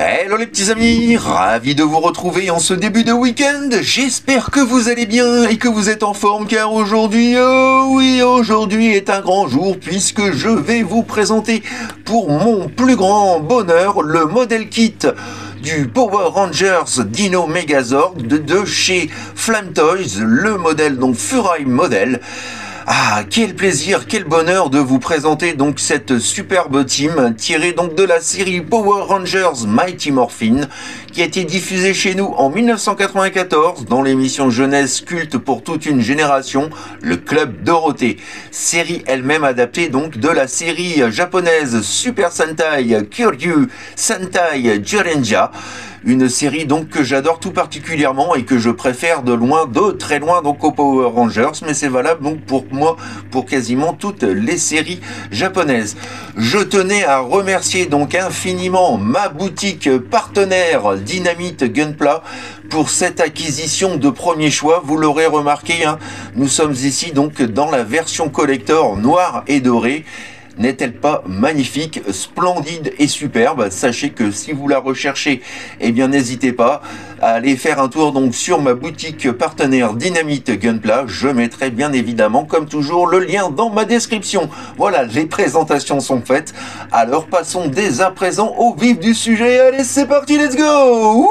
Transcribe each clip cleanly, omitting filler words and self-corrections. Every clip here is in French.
Hello les petits amis, ravi de vous retrouver en ce début de week-end. J'espère que vous allez bien et que vous êtes en forme car aujourd'hui, aujourd'hui est un grand jour puisque je vais vous présenter pour mon plus grand bonheur le modèle kit du Power Rangers Dino Megazord de chez Flam Toys, le modèle donc Furai modèle. Ah, quel plaisir, quel bonheur de vous présenter donc cette superbe team tirée donc de la série Power Rangers Mighty Morphin qui a été diffusée chez nous en 1994 dans l'émission jeunesse culte pour toute une génération, le Club Dorothée. Série elle-même adaptée donc de la série japonaise Super Sentai Kyoryu Sentai Jurenja. Une série donc que j'adore tout particulièrement et que je préfère de loin, de très loin donc aux Power Rangers, mais c'est valable donc pour moi, pour quasiment toutes les séries japonaises. Je tenais à remercier donc infiniment ma boutique partenaire Dynamite Gunpla pour cette acquisition de premier choix. Vous l'aurez remarqué, hein, nous sommes ici donc dans la version collector noire et dorée. N'est-elle pas magnifique, splendide et superbe? Sachez que si vous la recherchez, eh bien n'hésitez pas à aller faire un tour donc sur ma boutique partenaire Dynamite Gunpla. Je mettrai bien évidemment, comme toujours, le lien dans ma description. Voilà, les présentations sont faites. Alors passons dès à présent au vif du sujet. Allez, c'est parti, let's go! Wouhou!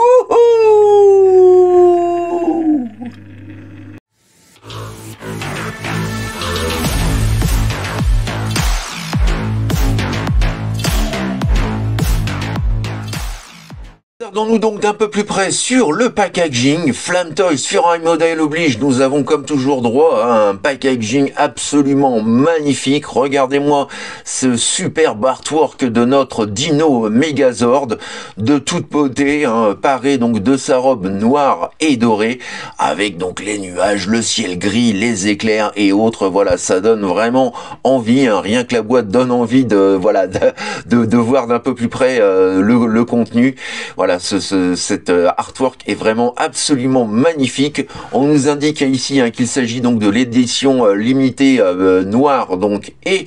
Regardons-nous donc d'un peu plus près sur le packaging. Flam Toys Furai Model oblige, nous avons comme toujours droit à un packaging absolument magnifique. Regardez-moi ce superbe artwork de notre Dino Megazord de toute beauté, hein, paré donc de sa robe noire et dorée, avec donc les nuages, le ciel gris, les éclairs et autres. Voilà, ça donne vraiment envie, hein, rien que la boîte donne envie de voilà de voir d'un peu plus près le contenu. Voilà. Cet artwork est vraiment absolument magnifique. On nous indique ici hein, qu'il s'agit donc de l'édition limitée noire donc et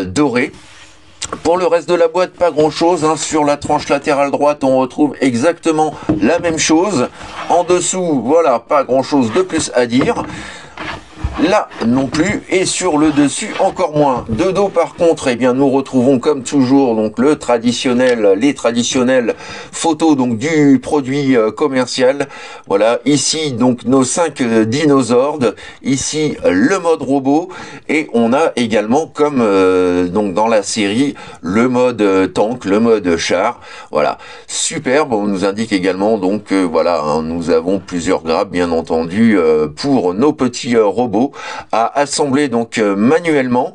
dorée. Pour le reste de la boîte, pas grand chose, hein. Sur la tranche latérale droite, on retrouve exactement la même chose. En dessous, voilà, pas grand chose de plus à dire. Là non plus, et sur le dessus encore moins. De dos par contre, eh bien nous retrouvons comme toujours donc les traditionnelles photos donc du produit commercial. Voilà, ici donc nos 5 dinosaures, ici le mode robot, et on a également comme donc dans la série le mode tank, le mode char. Voilà, superbe. On nous indique également donc voilà, hein, nous avons plusieurs grappes bien entendu pour nos petits robots à assembler donc manuellement.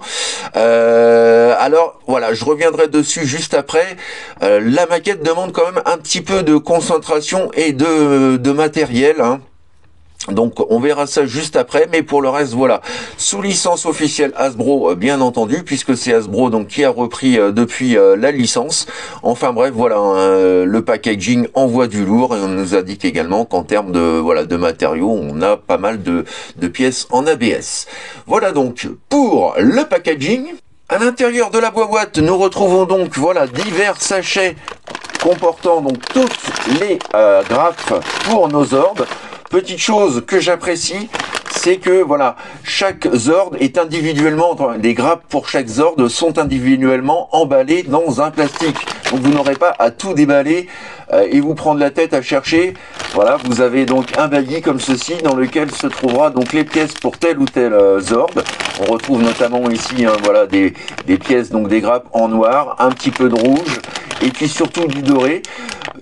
Alors voilà, je reviendrai dessus juste après. La maquette demande quand même un petit peu de concentration et de matériel, hein. Donc on verra ça juste après, mais pour le reste voilà, sous licence officielle Hasbro bien entendu, puisque c'est Hasbro donc qui a repris depuis la licence. Enfin bref voilà, hein, le packaging envoie du lourd, et on nous indique également qu'en termes de matériaux, on a pas mal de pièces en ABS. Voilà donc pour le packaging. À l'intérieur de la boîte, nous retrouvons donc voilà divers sachets comportant donc toutes les grappes pour nos orbes. Petite chose que j'apprécie, c'est que voilà, chaque Zord est individuellement, les grappes pour chaque Zord sont individuellement emballées dans un plastique. Donc vous n'aurez pas à tout déballer et vous prendre la tête à chercher. Voilà, vous avez donc un bailli comme ceci dans lequel se trouvera donc les pièces pour tel ou tel Zord. On retrouve notamment ici hein, voilà des pièces, donc des grappes en noir, un petit peu de rouge et puis surtout du doré.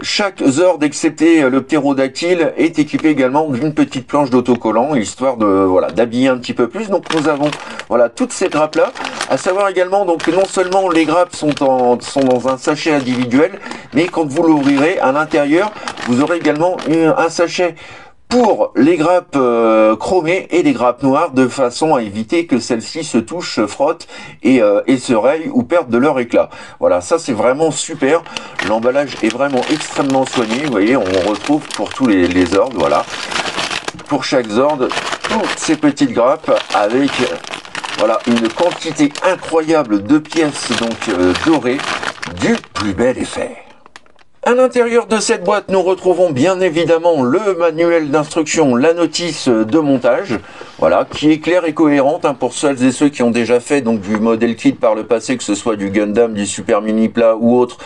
Chaque Zord, excepté le ptérodactyle, est équipé également d'une petite planche d'autocollant, histoire de voilà d'habiller un petit peu plus. Donc nous avons voilà toutes ces grappes là. À savoir également donc que non seulement les grappes sont dans un sachet individuel, mais quand vous l'ouvrirez à l'intérieur, vous aurez également un sachet pour les grappes chromées et les grappes noires, de façon à éviter que celles-ci se touchent, se frottent et se rayent ou perdent de leur éclat. Voilà, ça c'est vraiment super. L'emballage est vraiment extrêmement soigné. Vous voyez, on retrouve pour tous les ordres, voilà. Pour chaque Zord, toutes ces petites grappes avec voilà une quantité incroyable de pièces donc dorées du plus bel effet. À l'intérieur de cette boîte, nous retrouvons bien évidemment le manuel d'instruction, la notice de montage, voilà, qui est claire et cohérente hein, pour celles et ceux qui ont déjà fait donc du model kit par le passé, que ce soit du Gundam, du Super Mini Plat ou autre.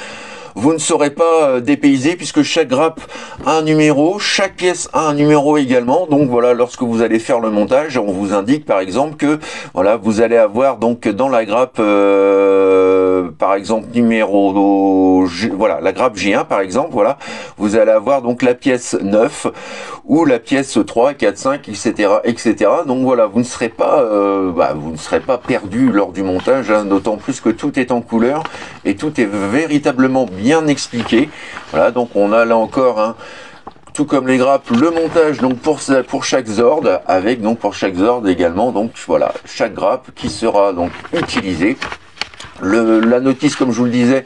Vous ne serez pas dépaysé puisque chaque grappe a un numéro, chaque pièce a un numéro également. Donc voilà, lorsque vous allez faire le montage, on vous indique par exemple que voilà, vous allez avoir donc dans la grappe par exemple numéro voilà, la grappe J1 par exemple, voilà, vous allez avoir donc la pièce 9 ou la pièce 3, 4, 5, etc., etc. Donc voilà, vous ne serez pas perdu lors du montage, hein, d'autant plus que tout est en couleur et tout est véritablement bien expliqué. Voilà, donc on a là encore hein, tout comme les grappes, le montage donc pour chaque Zord, avec donc pour chaque Zord également donc voilà chaque grappe qui sera donc utilisée. La notice, comme je vous le disais,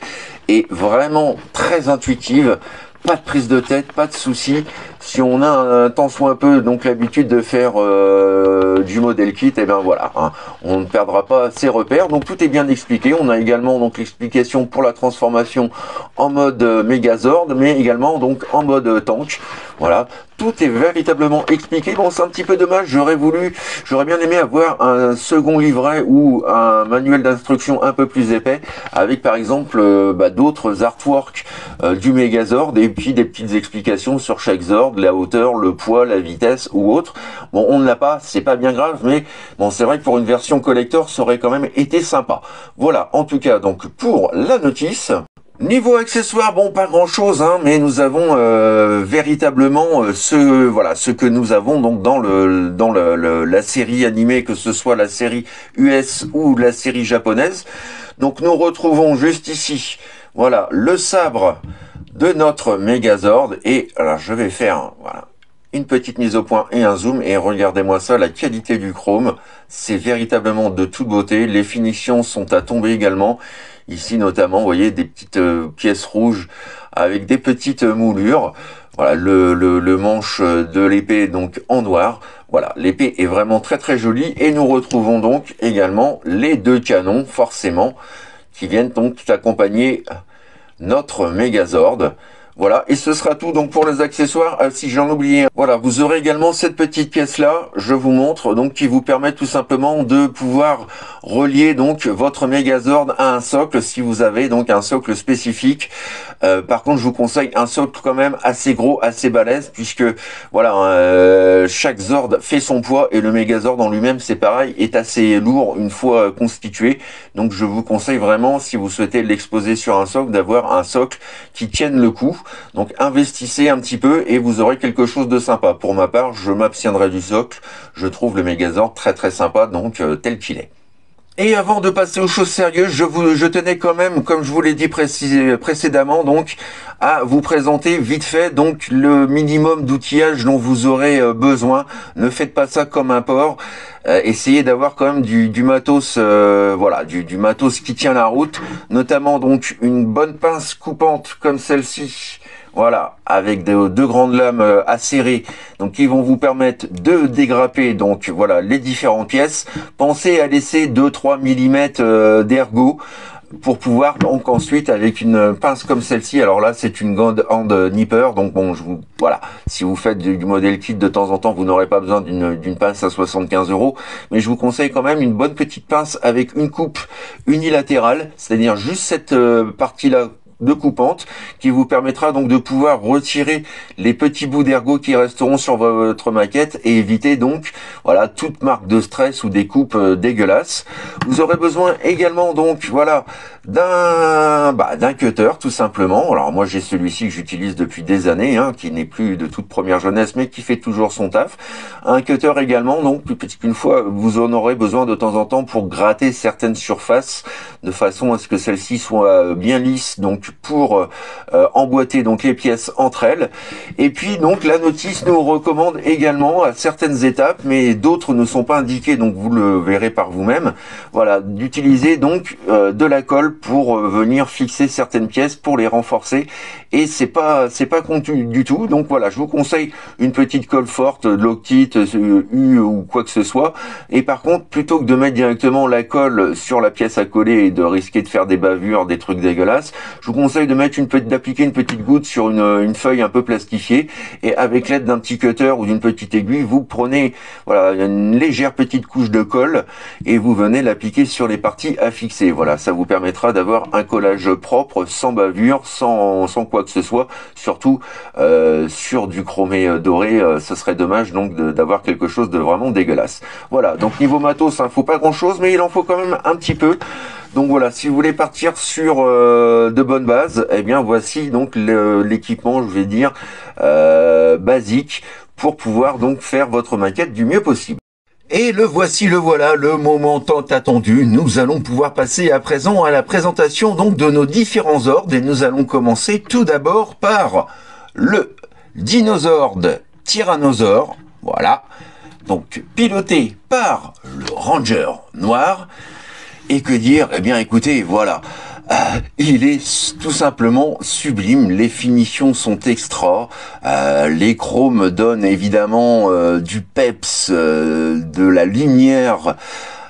est vraiment très intuitive. Pas de prise de tête, pas de souci. Si on a un tant soit un peu donc l'habitude de faire du modèle kit, et bien voilà, hein, on ne perdra pas ses repères. Donc tout est bien expliqué. On a également donc l'explication pour la transformation en mode Megazord, mais également donc en mode tank. Voilà, tout est véritablement expliqué. Bon, c'est un petit peu dommage. J'aurais bien aimé avoir un second livret ou un manuel d'instruction un peu plus épais, avec par exemple d'autres artworks du Megazord et puis des petites explications sur chaque Zord, la hauteur, le poids, la vitesse ou autre. Bon, on ne l'a pas, c'est pas bien grave, mais bon, c'est vrai que pour une version collector, ça aurait quand même été sympa. Voilà, en tout cas, donc pour la notice. Niveau accessoires, bon, pas grand chose, hein, mais nous avons véritablement ce que nous avons donc dans la série animée, que ce soit la série US ou la série japonaise. Donc nous retrouvons juste ici, voilà, le sabre de notre Megazord. Et alors je vais faire voilà, une petite mise au point et un zoom, et regardez-moi ça, la qualité du chrome, c'est véritablement de toute beauté. Les finitions sont à tomber également. Ici notamment, vous voyez des petites pièces rouges avec des petites moulures. Voilà, le manche de l'épée donc en noir. Voilà, l'épée est vraiment très très jolie. Et nous retrouvons donc également les deux canons, forcément, qui viennent donc accompagner notre Megazord. Voilà, et ce sera tout donc pour les accessoires. Si j'en oubliais un, voilà, vous aurez également cette petite pièce là, je vous montre, donc qui vous permet tout simplement de pouvoir relier donc votre Megazord à un socle si vous avez donc un socle spécifique. Par contre, je vous conseille un socle quand même assez gros, assez balèze, puisque voilà, chaque Zord fait son poids et le Megazord en lui-même, c'est pareil, est assez lourd une fois constitué. Donc je vous conseille vraiment, si vous souhaitez l'exposer sur un socle, d'avoir un socle qui tienne le coup. Donc investissez un petit peu et vous aurez quelque chose de sympa. Pour ma part, je m'abstiendrai du socle. Je trouve le Megazord très très sympa, donc tel qu'il est. Et avant de passer aux choses sérieuses, je tenais quand même, comme je vous l'ai dit précédemment, donc à vous présenter vite fait donc le minimum d'outillage dont vous aurez besoin. Ne faites pas ça comme un porc. Essayez d'avoir quand même du matos, voilà, du matos qui tient la route, notamment donc une bonne pince coupante comme celle-ci. Voilà, avec deux grandes lames acérées, donc qui vont vous permettre de dégrapper donc voilà les différentes pièces. Pensez à laisser 2-3 mm d'ergot pour pouvoir donc ensuite avec une pince comme celle-ci. Alors là c'est une God Hand Nipper, donc bon voilà, si vous faites du modèle kit de temps en temps, vous n'aurez pas besoin d'une pince à 75 €, mais je vous conseille quand même une bonne petite pince avec une coupe unilatérale, c'est-à-dire juste cette partie-là de coupante, qui vous permettra donc de pouvoir retirer les petits bouts d'ergot qui resteront sur votre maquette et éviter donc voilà toute marque de stress ou des coupes dégueulasses. Vous aurez besoin également donc voilà d'un cutter tout simplement. Alors moi j'ai celui-ci que j'utilise depuis des années, hein, qui n'est plus de toute première jeunesse mais qui fait toujours son taf. Un cutter également, donc plus petit qu'une fois vous en aurez besoin de temps en temps pour gratter certaines surfaces de façon à ce que celles-ci soient bien lisses, donc pour emboîter donc les pièces entre elles. Et puis donc la notice nous recommande également à certaines étapes, mais d'autres ne sont pas indiquées, donc vous le verrez par vous-même, voilà, d'utiliser donc de la colle pour venir fixer certaines pièces, pour les renforcer, et c'est pas contenu du tout. Donc voilà, je vous conseille une petite colle forte, Loctite, U ou quoi que ce soit. Et par contre, plutôt que de mettre directement la colle sur la pièce à coller et de risquer de faire des bavures, des trucs dégueulasses, je vous conseille de mettre d'appliquer une petite goutte sur une feuille un peu plastifiée, et avec l'aide d'un petit cutter ou d'une petite aiguille, vous prenez voilà une légère petite couche de colle et vous venez l'appliquer sur les parties à fixer. Voilà, ça vous permettra d'avoir un collage propre, sans bavure, sans quoi que ce soit. Surtout sur du chromé doré, ce serait dommage donc d'avoir quelque chose de vraiment dégueulasse. Voilà, donc niveau matos, faut pas grand chose, mais il en faut quand même un petit peu. Donc voilà, si vous voulez partir sur de bonnes bases, eh bien voici donc l'équipement, je vais dire, basique pour pouvoir donc faire votre maquette du mieux possible. Et le voici, le voilà, le moment tant attendu. Nous allons pouvoir passer à présent à la présentation donc de nos différents ordres, et nous allons commencer tout d'abord par le Dinosaure Tyrannosaure, voilà, donc piloté par le Ranger Noir. Et que dire? Eh bien écoutez, voilà, il est tout simplement sublime, les finitions sont extra, les chromes donnent évidemment du peps, de la lumière,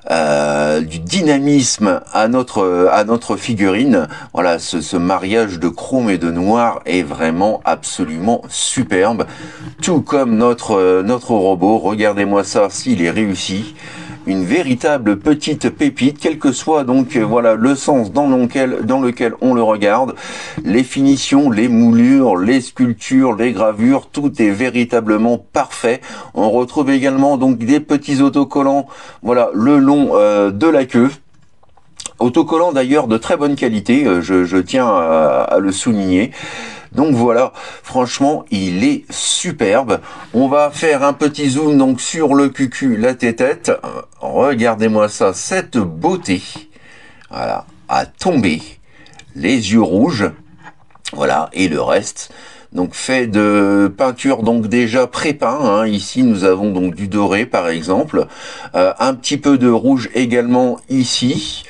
du dynamisme à notre figurine. Voilà, ce mariage de chrome et de noir est vraiment absolument superbe, tout comme notre robot. Regardez-moi ça, s'il est réussi. Une véritable petite pépite, quel que soit donc voilà le sens dans lequel on le regarde, les finitions, les moulures, les sculptures, les gravures, tout est véritablement parfait. On retrouve également donc des petits autocollants, voilà, le long de la queue. Autocollants d'ailleurs de très bonne qualité, je tiens à le souligner. Donc voilà, franchement, il est superbe. On va faire un petit zoom donc sur le cucu, la tête. Regardez-moi ça, cette beauté. Voilà, à tomber. Les yeux rouges. Voilà, et le reste. Donc fait de peinture donc déjà pré-peint. Ici, nous avons donc du doré par exemple. Un petit peu de rouge également ici.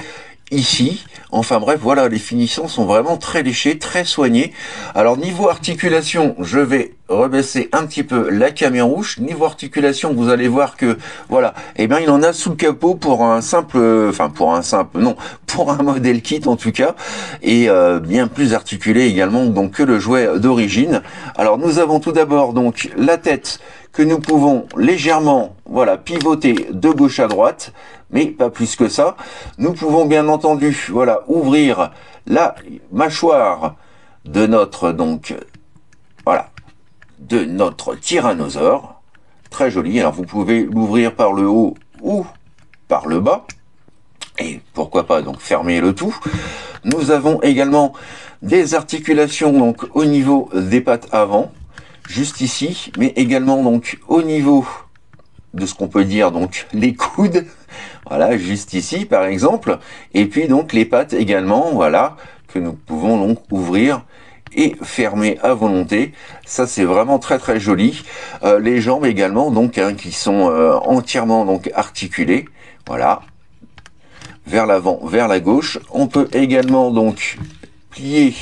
Enfin bref, voilà, les finitions sont vraiment très léchées, très soignées. Alors niveau articulation, je vais rebaisser un petit peu la caméra rouge. Niveau articulation, vous allez voir que voilà, eh bien il en a sous le capot pour un modèle kit en tout cas, et bien plus articulé également donc que le jouet d'origine. Alors nous avons tout d'abord donc la tête que nous pouvons légèrement voilà pivoter de gauche à droite, mais pas plus que ça. Nous pouvons bien entendu voilà ouvrir la mâchoire de notre tyrannosaure, très joli. Alors vous pouvez l'ouvrir par le haut ou par le bas, et pourquoi pas donc fermer le tout. Nous avons également des articulations donc au niveau des pattes avant, juste ici, mais également donc au niveau de ce qu'on peut dire donc les coudes, voilà, juste ici par exemple, et puis donc les pattes également, voilà, que nous pouvons donc ouvrir et fermer à volonté. Ça c'est vraiment très très joli. Les jambes également donc qui sont entièrement donc articulées, voilà, vers l'avant, vers la gauche. On peut également donc plier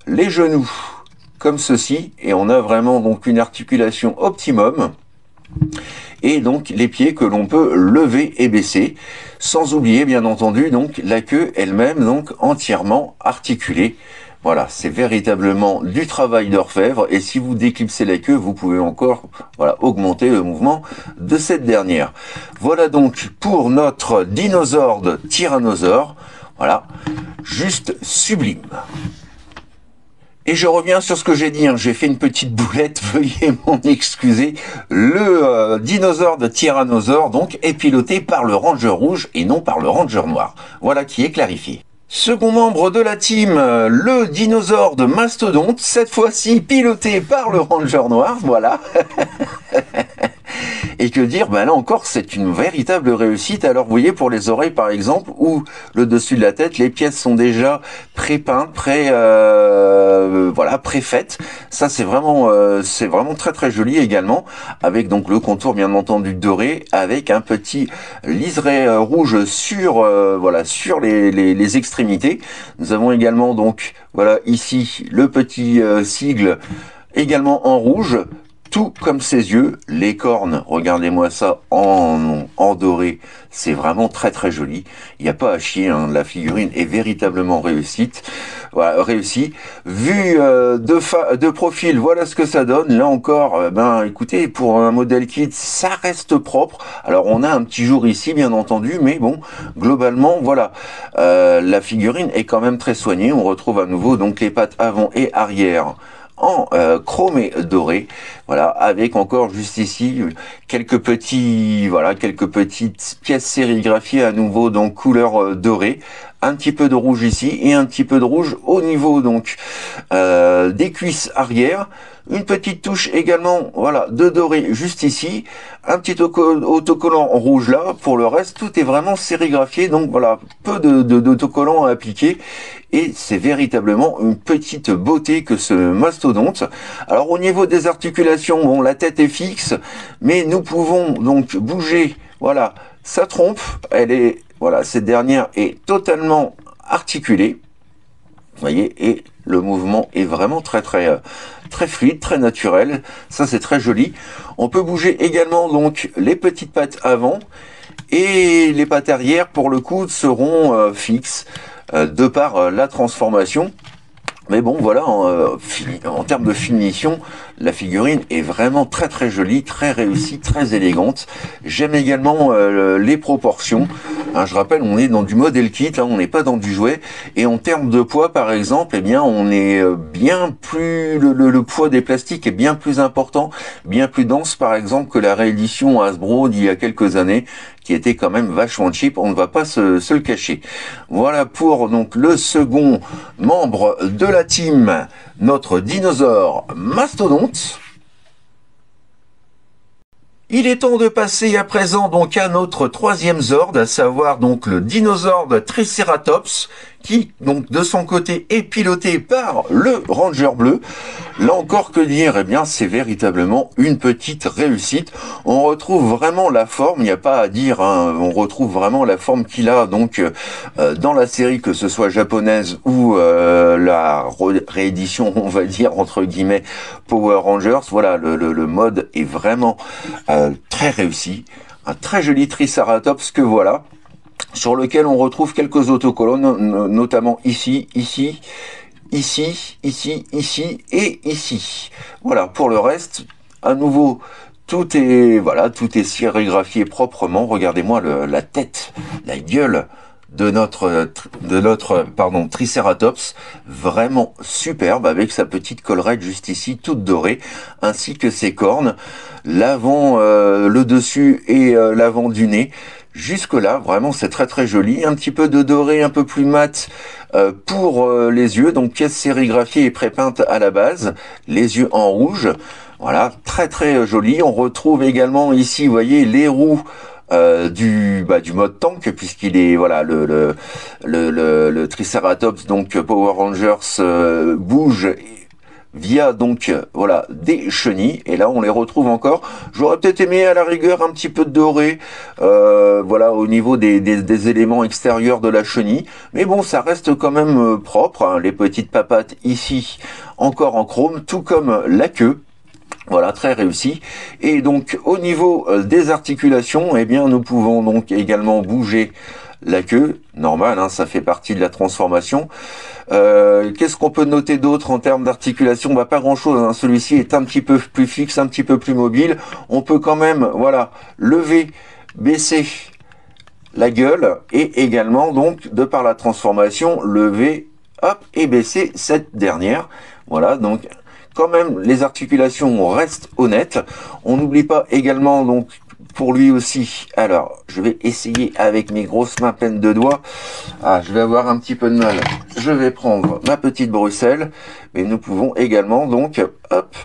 les genoux comme ceci, et on a vraiment donc une articulation optimum. Et donc les pieds que l'on peut lever et baisser, sans oublier bien entendu donc la queue elle-même donc entièrement articulée. Voilà, c'est véritablement du travail d'orfèvre, et si vous déclipsez la queue, vous pouvez encore voilà augmenter le mouvement de cette dernière. Voilà donc pour notre dinosaure de tyrannosaure, voilà, juste sublime. Et je reviens sur ce que j'ai dit, j'ai fait une petite boulette, veuillez m'en excuser. Le dinosaure de tyrannosaure donc est piloté par le Ranger rouge et non par le Ranger noir. Voilà qui est clarifié. Second membre de la team, le dinosaure de mastodonte, cette fois-ci piloté par le Ranger noir, voilà. Et que dire, ben là encore, c'est une véritable réussite. Alors vous voyez, pour les oreilles par exemple, ou le dessus de la tête, les pièces sont déjà pré-peintes, préfaites. Ça c'est vraiment très très joli également, avec donc le contour bien entendu doré, avec un petit liseré rouge sur les extrémités. Nous avons également donc voilà ici le petit sigle également en rouge, tout comme ses yeux, les cornes, regardez-moi ça en doré, c'est vraiment très très joli. Il n'y a pas à chier, hein, la figurine est véritablement réussite. Voilà, réussi. Vu de profil, voilà ce que ça donne. Là encore, ben écoutez, pour un modèle kit, ça reste propre. Alors on a un petit jour ici, bien entendu, mais bon, globalement, voilà, la figurine est quand même très soignée. On retrouve à nouveau donc les pattes avant et arrière en chrome et doré, voilà, avec encore juste ici quelques petites pièces sérigraphiées à nouveau donc couleur dorée, un petit peu de rouge ici et un petit peu de rouge au niveau donc des cuisses arrière, une petite touche également, voilà, de doré juste ici, un petit autocollant rouge là. Pour le reste, tout est vraiment sérigraphié, donc voilà, peu d'autocollant à appliquer, et c'est véritablement une petite beauté que ce mastodonte. Alors au niveau des articulations, bon, la tête est fixe, mais nous pouvons donc bouger, voilà, sa trompe, elle est, voilà, cette dernière est totalement articulée, vous voyez, et le mouvement est vraiment très fluide, très naturel. Ça, c'est très joli. On peut bouger également donc les petites pattes avant, et les pattes arrière, pour le coup, seront fixes de par la transformation. Mais bon, voilà, en termes de finition, la figurine est vraiment très jolie, très réussie, très élégante. J'aime également les proportions. Hein, je rappelle, on est dans du modèle kit, hein, on n'est pas dans du jouet. Et en termes de poids, par exemple, eh bien, on est bien plus, le poids des plastiques est bien plus important, bien plus dense, par exemple, que la réédition Hasbro d'il y a quelques années, qui était quand même vachement cheap, on ne va pas se le cacher. Voilà pour donc le second membre de la team, notre dinosaure mastodonte. Il est temps de passer à présent donc à notre troisième Zord, à savoir donc le dinosaure Triceratops, qui donc de son côté est piloté par le Ranger bleu. Là encore, que dire, eh bien c'est véritablement une petite réussite. On retrouve vraiment la forme, il n'y a pas à dire, hein, on retrouve vraiment la forme qu'il a donc dans la série, que ce soit japonaise ou la réédition, on va dire entre guillemets, Power Rangers. Voilà, le mode est vraiment très réussi. Un très joli Triceratops que voilà, sur lequel on retrouve quelques autocollants, notamment ici, ici, ici, ici, ici et ici. Voilà, pour le reste, à nouveau, tout est sérigraphié proprement. Regardez-moi la tête, la gueule de notre Triceratops, vraiment superbe, avec sa petite collerette juste ici, toute dorée, ainsi que ses cornes, l'avant, le dessus et l'avant du nez. Jusque là, vraiment, c'est très joli. Un petit peu de doré, un peu plus mat pour les yeux, donc pièce sérigraphiée et prépeinte à la base, les yeux en rouge. Voilà, très joli. On retrouve également ici, vous voyez, les roues du mode tank, puisqu'il est, voilà, le Triceratops donc Power Rangers bouge via donc voilà des chenilles, et là on les retrouve encore. J'aurais peut-être aimé à la rigueur un petit peu de doré voilà au niveau des éléments extérieurs de la chenille, mais bon, ça reste quand même propre, hein. Les petites papates ici encore en chrome, tout comme la queue. Voilà, très réussi. Et donc au niveau des articulations, eh bien nous pouvons donc également bouger la queue, normal, hein, ça fait partie de la transformation. Qu'est-ce qu'on peut noter d'autre en termes d'articulation? Bah pas grand chose, hein. Celui-ci est un petit peu plus fixe, un petit peu plus mobile. On peut quand même, voilà, lever, baisser la gueule, et également donc de par la transformation lever, hop, et baisser cette dernière. Voilà, donc quand même les articulations restent honnêtes. On n'oublie pas également donc pour lui aussi, alors je vais essayer avec mes grosses mains pleines de doigts, je vais avoir un petit peu de mal, je vais prendre ma petite Bruxelles, mais nous pouvons également donc, hop,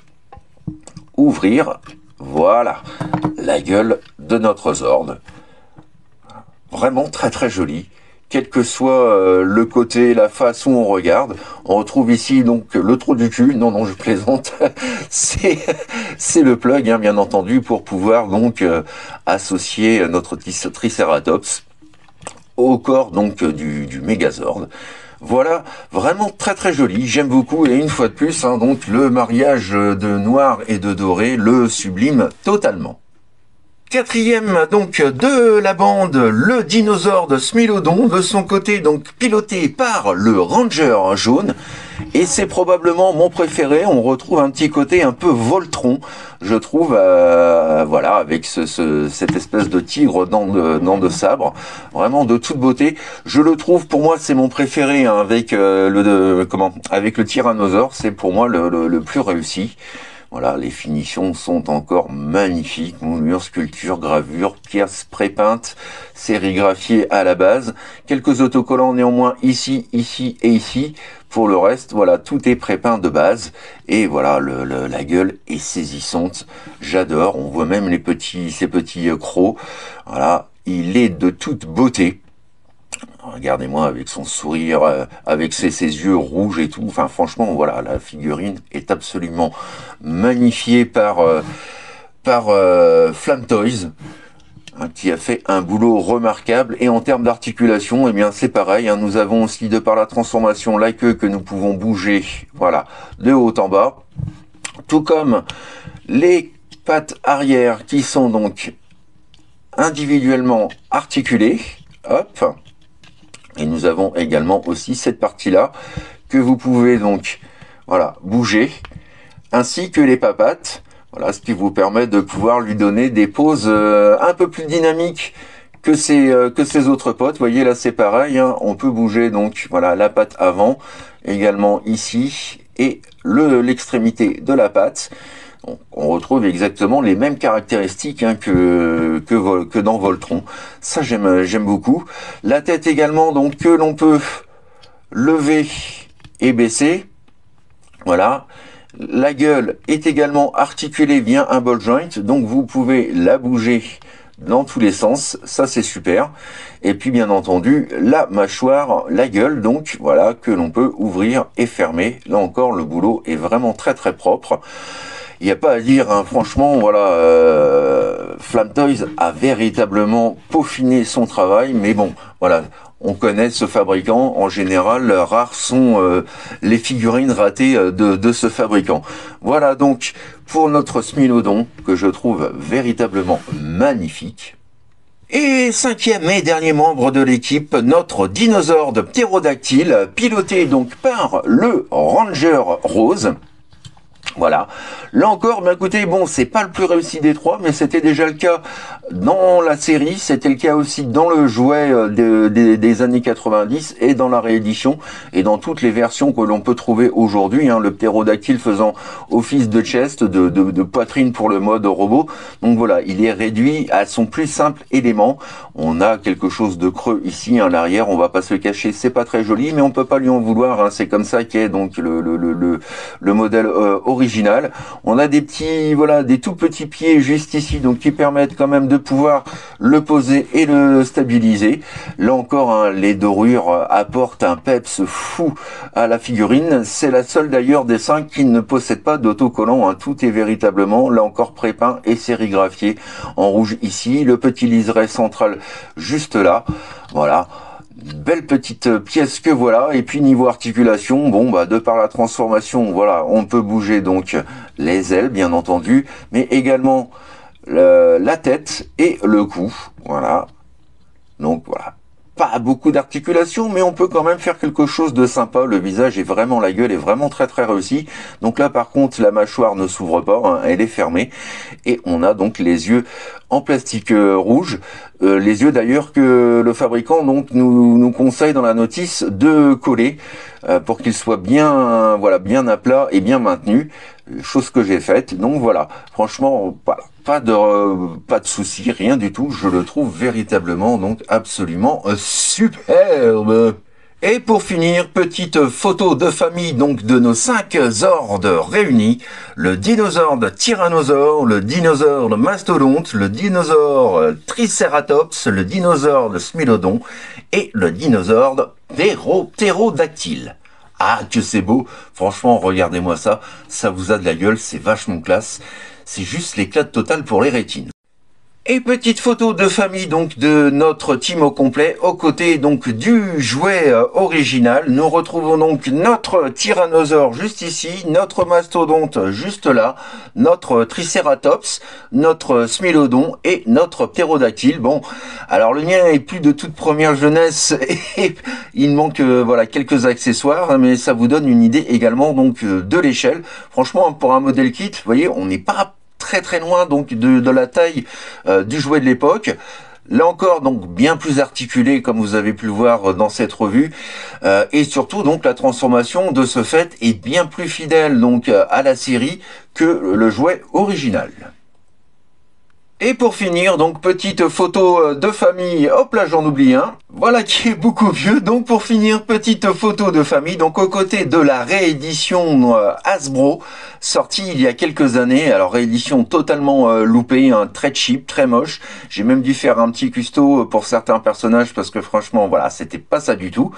ouvrir, voilà, la gueule de notre Zord. Vraiment très joli. Quel que soit le côté, la face où on regarde. On retrouve ici donc le trou du cul. Non, je plaisante. c'est le plug, hein, bien entendu, pour pouvoir donc associer notre Triceratops au corps donc du Megazord. Voilà, vraiment très très joli, j'aime beaucoup, et une fois de plus, hein, donc le mariage de noir et de doré le sublime totalement. Quatrième donc de la bande, le dinosaure de Smilodon, de son côté donc piloté par le Ranger jaune, et c'est probablement mon préféré. On retrouve un petit côté un peu Voltron, je trouve, voilà, avec cette espèce de tigre dents de sabre, vraiment de toute beauté. Je le trouve, pour moi, c'est mon préféré, hein, avec avec le Tyrannosaure, c'est pour moi le plus réussi. Voilà, les finitions sont encore magnifiques, moulures, sculptures, gravures, pièces prépeintes, sérigraphiées à la base. Quelques autocollants néanmoins ici, ici et ici. Pour le reste, voilà, tout est prépeint de base. Et voilà, la gueule est saisissante. J'adore. On voit même ces petits crocs. Voilà, il est de toute beauté. Regardez-moi avec son sourire, avec ses yeux rouges et tout. Enfin, franchement, voilà, la figurine est absolument magnifiée par Flam Toys, hein, qui a fait un boulot remarquable. Et en termes d'articulation, eh bien, c'est pareil, hein, nous avons aussi, de par la transformation, la queue que nous pouvons bouger, voilà, de haut en bas. Tout comme les pattes arrière qui sont donc individuellement articulées. Hop. Et nous avons également aussi cette partie-là que vous pouvez donc, voilà, bouger, ainsi que les papates. Voilà, ce qui vous permet de pouvoir lui donner des poses un peu plus dynamiques que ses autres potes. Vous voyez, là c'est pareil, hein, on peut bouger donc, voilà, la patte avant, également ici, et l'extrémité de la patte. Donc, on retrouve exactement les mêmes caractéristiques, hein, que dans Voltron. Ça, j'aime beaucoup. La tête également, donc, que l'on peut lever et baisser. Voilà. La gueule est également articulée via un ball joint, donc vous pouvez la bouger dans tous les sens. Ça, c'est super. Et puis, bien entendu, la mâchoire, la gueule, donc, voilà, que l'on peut ouvrir et fermer. Là encore, le boulot est vraiment très très propre. Il n'y a pas à dire, hein, franchement, voilà, Flam Toys a véritablement peaufiné son travail, mais bon, voilà, on connaît ce fabricant, en général, rares sont les figurines ratées de ce fabricant. Voilà donc pour notre Smilodon, que je trouve véritablement magnifique. Et cinquième et dernier membre de l'équipe, notre dinosaure de ptérodactyle, piloté donc par le Ranger rose. Voilà. Là encore, ben écoutez, bon, c'est pas le plus réussi des trois, mais c'était déjà le cas dans la série, c'était le cas aussi dans le jouet des années 90 et dans la réédition et dans toutes les versions que l'on peut trouver aujourd'hui, hein, le ptérodactyle faisant office de chest, de poitrine pour le mode robot. Donc voilà, il est réduit à son plus simple élément. On a quelque chose de creux ici, hein, l'arrière, on va pas se le cacher, c'est pas très joli, mais on peut pas lui en vouloir, hein, c'est comme ça qu'est donc le modèle original. On a des petits, voilà, des tout petits pieds juste ici, donc qui permettent quand même de pouvoir le poser et le stabiliser. Là encore, hein, les dorures apportent un peps fou à la figurine. C'est la seule d'ailleurs des 5 qui ne possède pas d'autocollant, hein. Tout est véritablement, là encore, prépeint et sérigraphié en rouge ici. Le petit liseré central juste là. Voilà. Belle petite pièce que voilà. Et puis niveau articulation, bon bah de par la transformation, voilà, on peut bouger donc les ailes bien entendu, mais également la tête et le cou. Voilà. Donc voilà. Pas beaucoup d'articulation, mais on peut quand même faire quelque chose de sympa. Le visage est vraiment, la gueule est vraiment très très réussie. Donc là par contre la mâchoire ne s'ouvre pas, hein, elle est fermée. Et on a donc les yeux en plastique rouge. Les yeux d'ailleurs que le fabricant donc nous conseille dans la notice de coller pour qu'ils soient bien, voilà, bien à plat et bien maintenus. Chose que j'ai faite. Donc voilà, franchement, voilà, pas de souci, rien du tout. Je le trouve véritablement donc absolument superbe. Et pour finir, petite photo de famille donc de nos 5 zords réunis. Le dinosaure de Tyrannosaure, le dinosaure de Mastodonte, le dinosaure Triceratops, le dinosaure de Smilodon et le dinosaure de Ptérodactyle. Ah, que c'est beau. Franchement, regardez-moi ça. Ça vous a de la gueule, c'est vachement classe. C'est juste l'éclat total pour les rétines. Et petite photo de famille donc de notre team au complet, aux côtés donc du jouet original. Nous retrouvons donc notre tyrannosaure juste ici, notre mastodonte juste là, notre tricératops, notre smilodon et notre ptérodactyle. Bon, alors le mien est plus de toute première jeunesse et il manque voilà quelques accessoires, mais ça vous donne une idée également donc de l'échelle. Franchement, pour un modèle kit, vous voyez, on n'est pas très loin donc de la taille du jouet de l'époque. Là encore, donc bien plus articulé comme vous avez pu le voir dans cette revue, et surtout donc la transformation de ce fait est bien plus fidèle donc à la série que le jouet original. Et pour finir, donc petite photo de famille, hop là j'en oublie un, voilà qui est beaucoup mieux. Donc pour finir, petite photo de famille, donc aux côtés de la réédition Hasbro, sortie il y a quelques années, alors réédition totalement loupée, hein, très cheap, très moche, j'ai même dû faire un petit custo pour certains personnages parce que franchement voilà, c'était pas ça du tout.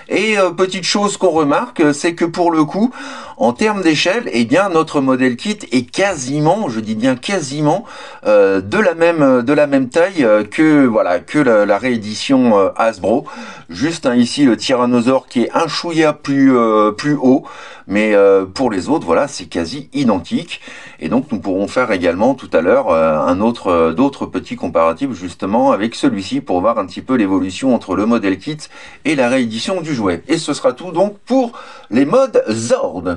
Et petite chose qu'on remarque, c'est que pour le coup, en termes d'échelle, eh bien notre modèle kit est quasiment, je dis bien quasiment, de la même taille que voilà que la réédition Hasbro. Juste hein, ici le tyrannosaure qui est un chouïa plus haut, mais pour les autres voilà c'est quasi identique. Et donc nous pourrons faire également tout à l'heure d'autres petits comparatifs justement avec celui-ci pour voir un petit peu l'évolution entre le modèle kit et la réédition du jouet. Et ce sera tout donc pour les modes Zord.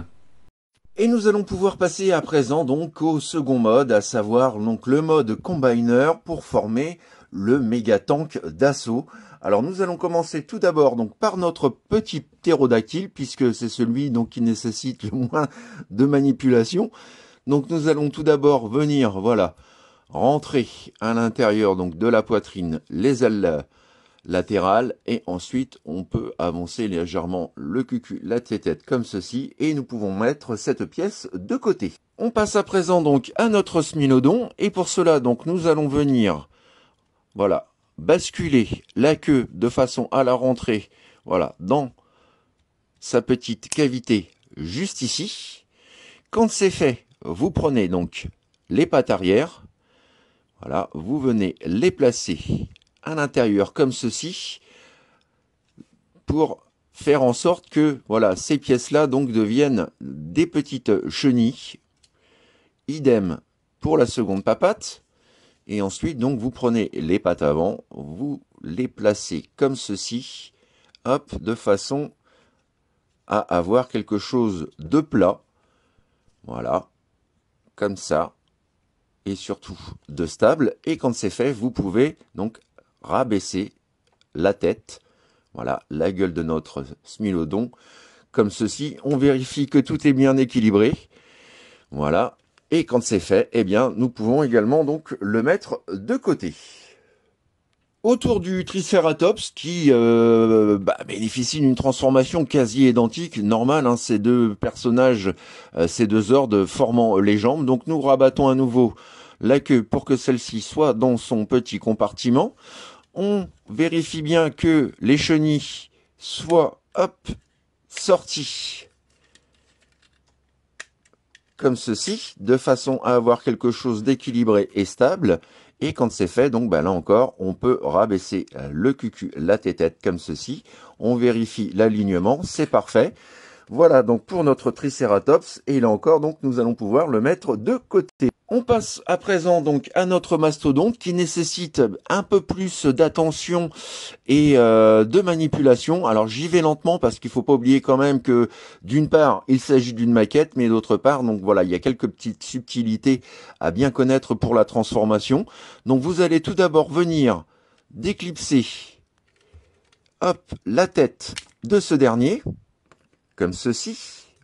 Et nous allons pouvoir passer à présent donc au second mode, à savoir donc le mode Combiner pour former le méga tank d'assaut. Alors nous allons commencer tout d'abord donc par notre petit ptérodactyle puisque c'est celui donc qui nécessite le moins de manipulation. Donc nous allons tout d'abord venir voilà rentrer à l'intérieur donc de la poitrine les ailes latérale et ensuite on peut avancer légèrement le cucu, la tête comme ceci et nous pouvons mettre cette pièce de côté. On passe à présent donc à notre smilodon et pour cela donc nous allons venir voilà basculer la queue de façon à la rentrer voilà dans sa petite cavité juste ici. Quand c'est fait, vous prenez donc les pattes arrière, voilà, vous venez les placer à l'intérieur comme ceci pour faire en sorte que voilà ces pièces-là donc deviennent des petites chenilles. Idem pour la seconde papate. Et ensuite donc vous prenez les pattes avant, vous les placez comme ceci, hop, de façon à avoir quelque chose de plat. Voilà, comme ça. Et surtout de stable. Et quand c'est fait, vous pouvez donc rabaisser la tête, voilà, la gueule de notre smilodon, comme ceci. On vérifie que tout est bien équilibré, voilà. Et quand c'est fait, eh bien, nous pouvons également donc le mettre de côté. Autour du Triceratops qui bénéficie d'une transformation quasi identique, normale, hein, ces deux personnages, ces deux ordres formant les jambes. Donc nous rabattons à nouveau la queue pour que celle-ci soit dans son petit compartiment. On vérifie bien que les chenilles soient hop, sorties comme ceci, de façon à avoir quelque chose d'équilibré et stable. Et quand c'est fait, donc là encore, on peut rabaisser le cucu, la tête comme ceci. On vérifie l'alignement, c'est parfait. Voilà donc pour notre Triceratops. Et là encore, donc nous allons pouvoir le mettre de côté. On passe à présent donc à notre mastodonte qui nécessite un peu plus d'attention et de manipulation. Alors j'y vais lentement parce qu'il faut pas oublier quand même que d'une part il s'agit d'une maquette, mais d'autre part donc voilà il y a quelques petites subtilités à bien connaître pour la transformation. Donc vous allez tout d'abord venir déclipser hop la tête de ce dernier comme ceci,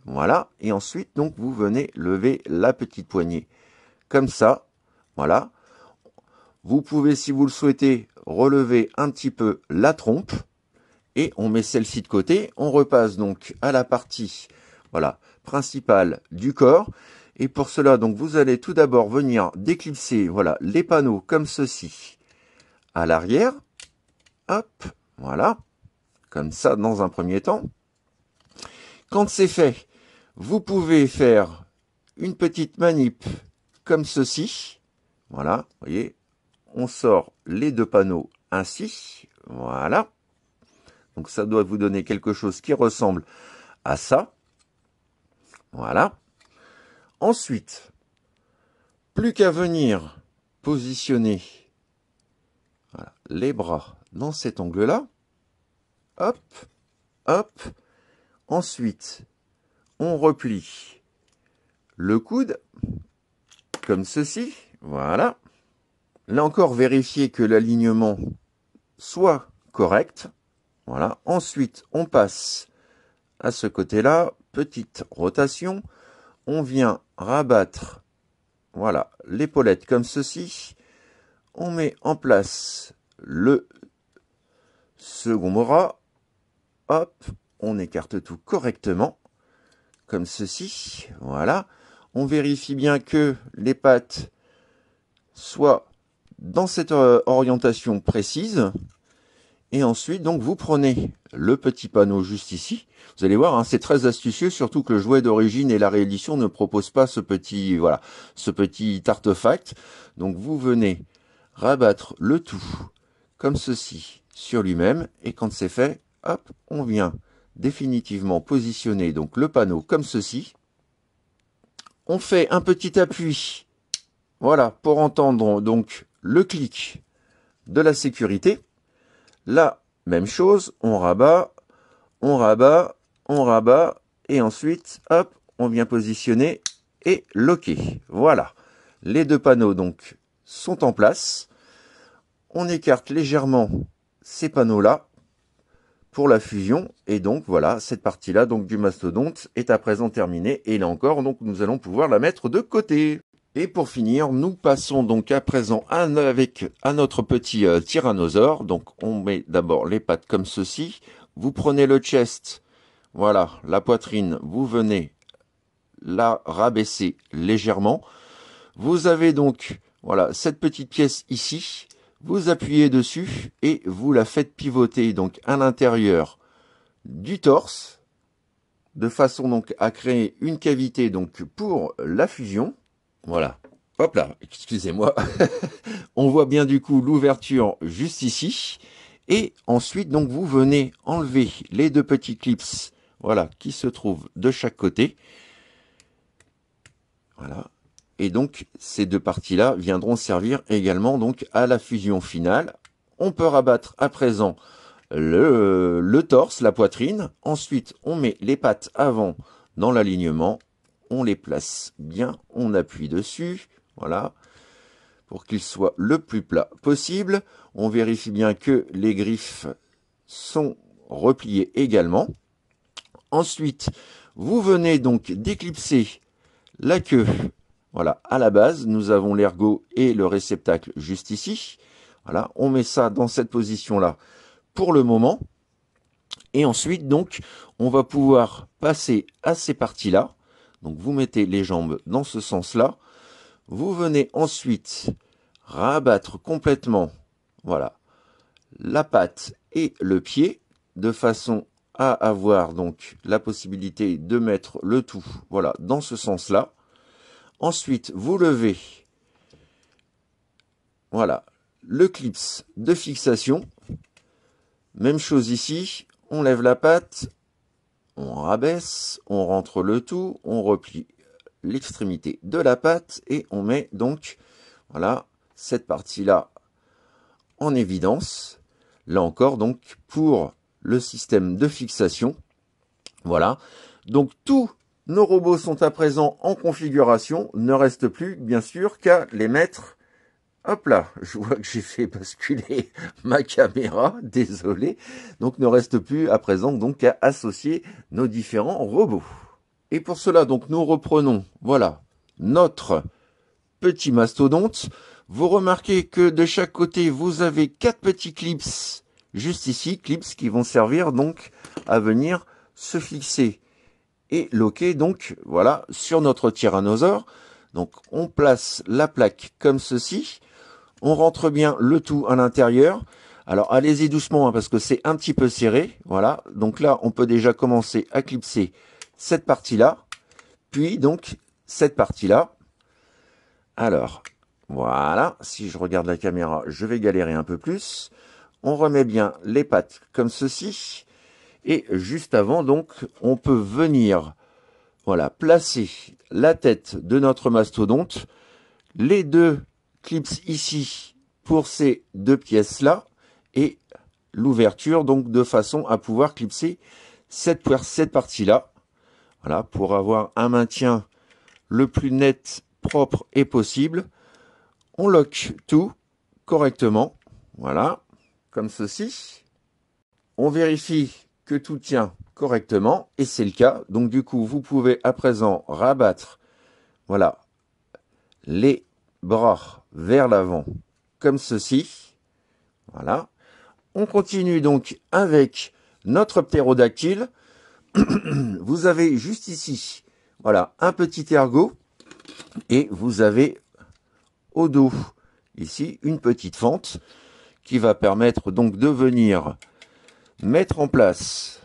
voilà, et ensuite donc vous venez lever la petite poignée comme ça, voilà. Vous pouvez, si vous le souhaitez, relever un petit peu la trompe. Et on met celle-ci de côté. On repasse donc à la partie voilà, principale du corps. Et pour cela, donc, vous allez tout d'abord venir déclipser voilà, les panneaux comme ceci à l'arrière. Hop, voilà. Comme ça, dans un premier temps. Quand c'est fait, vous pouvez faire une petite manip comme ceci. Voilà, vous voyez, on sort les deux panneaux ainsi. Voilà. Donc ça doit vous donner quelque chose qui ressemble à ça. Voilà. Ensuite, plus qu'à venir positionner voilà, les bras dans cet angle-là. Hop, hop. Ensuite, on replie le coude comme ceci. Voilà. Là encore, vérifiez que l'alignement soit correct. Voilà. Ensuite, on passe à ce côté-là. Petite rotation. On vient rabattre voilà, l'épaulette comme ceci. On met en place le second bras. Hop, on écarte tout correctement, comme ceci. Voilà. On vérifie bien que les pattes soient dans cette orientation précise. Et ensuite, donc, vous prenez le petit panneau juste ici. Vous allez voir, hein, c'est très astucieux, surtout que le jouet d'origine et la réédition ne proposent pas ce petit, voilà, ce petit artefact. Donc, vous venez rabattre le tout comme ceci sur lui-même. Et quand c'est fait, hop, on vient définitivement positionner donc le panneau comme ceci. On fait un petit appui, voilà, pour entendre donc le clic de la sécurité. Là, même chose, on rabat, on rabat, on rabat, et ensuite, hop, on vient positionner et loquer. Voilà, les deux panneaux donc sont en place. On écarte légèrement ces panneaux-là pour la fusion, et donc voilà, cette partie-là donc du mastodonte est à présent terminée, et là encore, donc nous allons pouvoir la mettre de côté. Et pour finir, nous passons donc à présent à notre petit tyrannosaure. Donc on met d'abord les pattes comme ceci. Vous prenez le chest, voilà, la poitrine, vous venez la rabaisser légèrement. Vous avez donc voilà cette petite pièce ici. Vous appuyez dessus et vous la faites pivoter donc à l'intérieur du torse, de façon donc à créer une cavité donc pour la fusion. Voilà, hop là, excusez-moi. On voit bien du coup l'ouverture juste ici. Et ensuite, donc, vous venez enlever les deux petits clips, voilà, qui se trouvent de chaque côté. Voilà. Et donc, ces deux parties-là viendront servir également donc à la fusion finale. On peut rabattre à présent le torse, la poitrine. Ensuite, on met les pattes avant dans l'alignement. On les place bien, on appuie dessus, voilà, pour qu'ils soient le plus plat possible. On vérifie bien que les griffes sont repliées également. Ensuite, vous venez donc d'éclipser la queue. Voilà, à la base, nous avons l'ergot et le réceptacle juste ici. Voilà, on met ça dans cette position-là pour le moment. Et ensuite, donc, on va pouvoir passer à ces parties-là. Donc, vous mettez les jambes dans ce sens-là. Vous venez ensuite rabattre complètement, voilà, la patte et le pied, de façon à avoir donc la possibilité de mettre le tout, voilà, dans ce sens-là. Ensuite, vous levez, voilà, le clips de fixation. Même chose ici, on lève la patte, on rabaisse, on rentre le tout, on replie l'extrémité de la patte et on met donc, voilà, cette partie-là en évidence. Là encore, donc, pour le système de fixation. Voilà. Donc, tous nos robots sont à présent en configuration. Ne reste plus, bien sûr, qu'à les mettre. Hop là, je vois que j'ai fait basculer ma caméra, désolé. Donc, ne reste plus à présent donc qu'à associer nos différents robots. Et pour cela, donc, nous reprenons, voilà, notre petit mastodonte. Vous remarquez que de chaque côté, vous avez 4 petits clips, juste ici, clips qui vont servir donc à venir se fixer et loquer donc, voilà, sur notre tyrannosaure. Donc, on place la plaque comme ceci. On rentre bien le tout à l'intérieur. Alors, allez-y doucement, hein, parce que c'est un petit peu serré. Voilà. Donc là, on peut déjà commencer à clipser cette partie-là. Puis, donc, cette partie-là. Alors, Voilà, si je regarde la caméra, je vais galérer un peu plus. On remet bien les pattes comme ceci. Et juste avant, donc, on peut venir, voilà, placer la tête de notre mastodonte, les deux clips ici pour ces deux pièces-là, et l'ouverture, donc, de façon à pouvoir clipser cette partie-là. Voilà, pour avoir un maintien le plus net, propre et possible. On lock tout correctement. Voilà, comme ceci. On vérifie que tout tient correctement, et c'est le cas. Donc du coup, vous pouvez à présent rabattre, voilà, les bras vers l'avant, comme ceci. Voilà. On continue donc avec notre ptérodactyle. Vous avez juste ici, voilà, un petit ergot, et vous avez au dos, ici, une petite fente, qui va permettre donc de venir mettre en place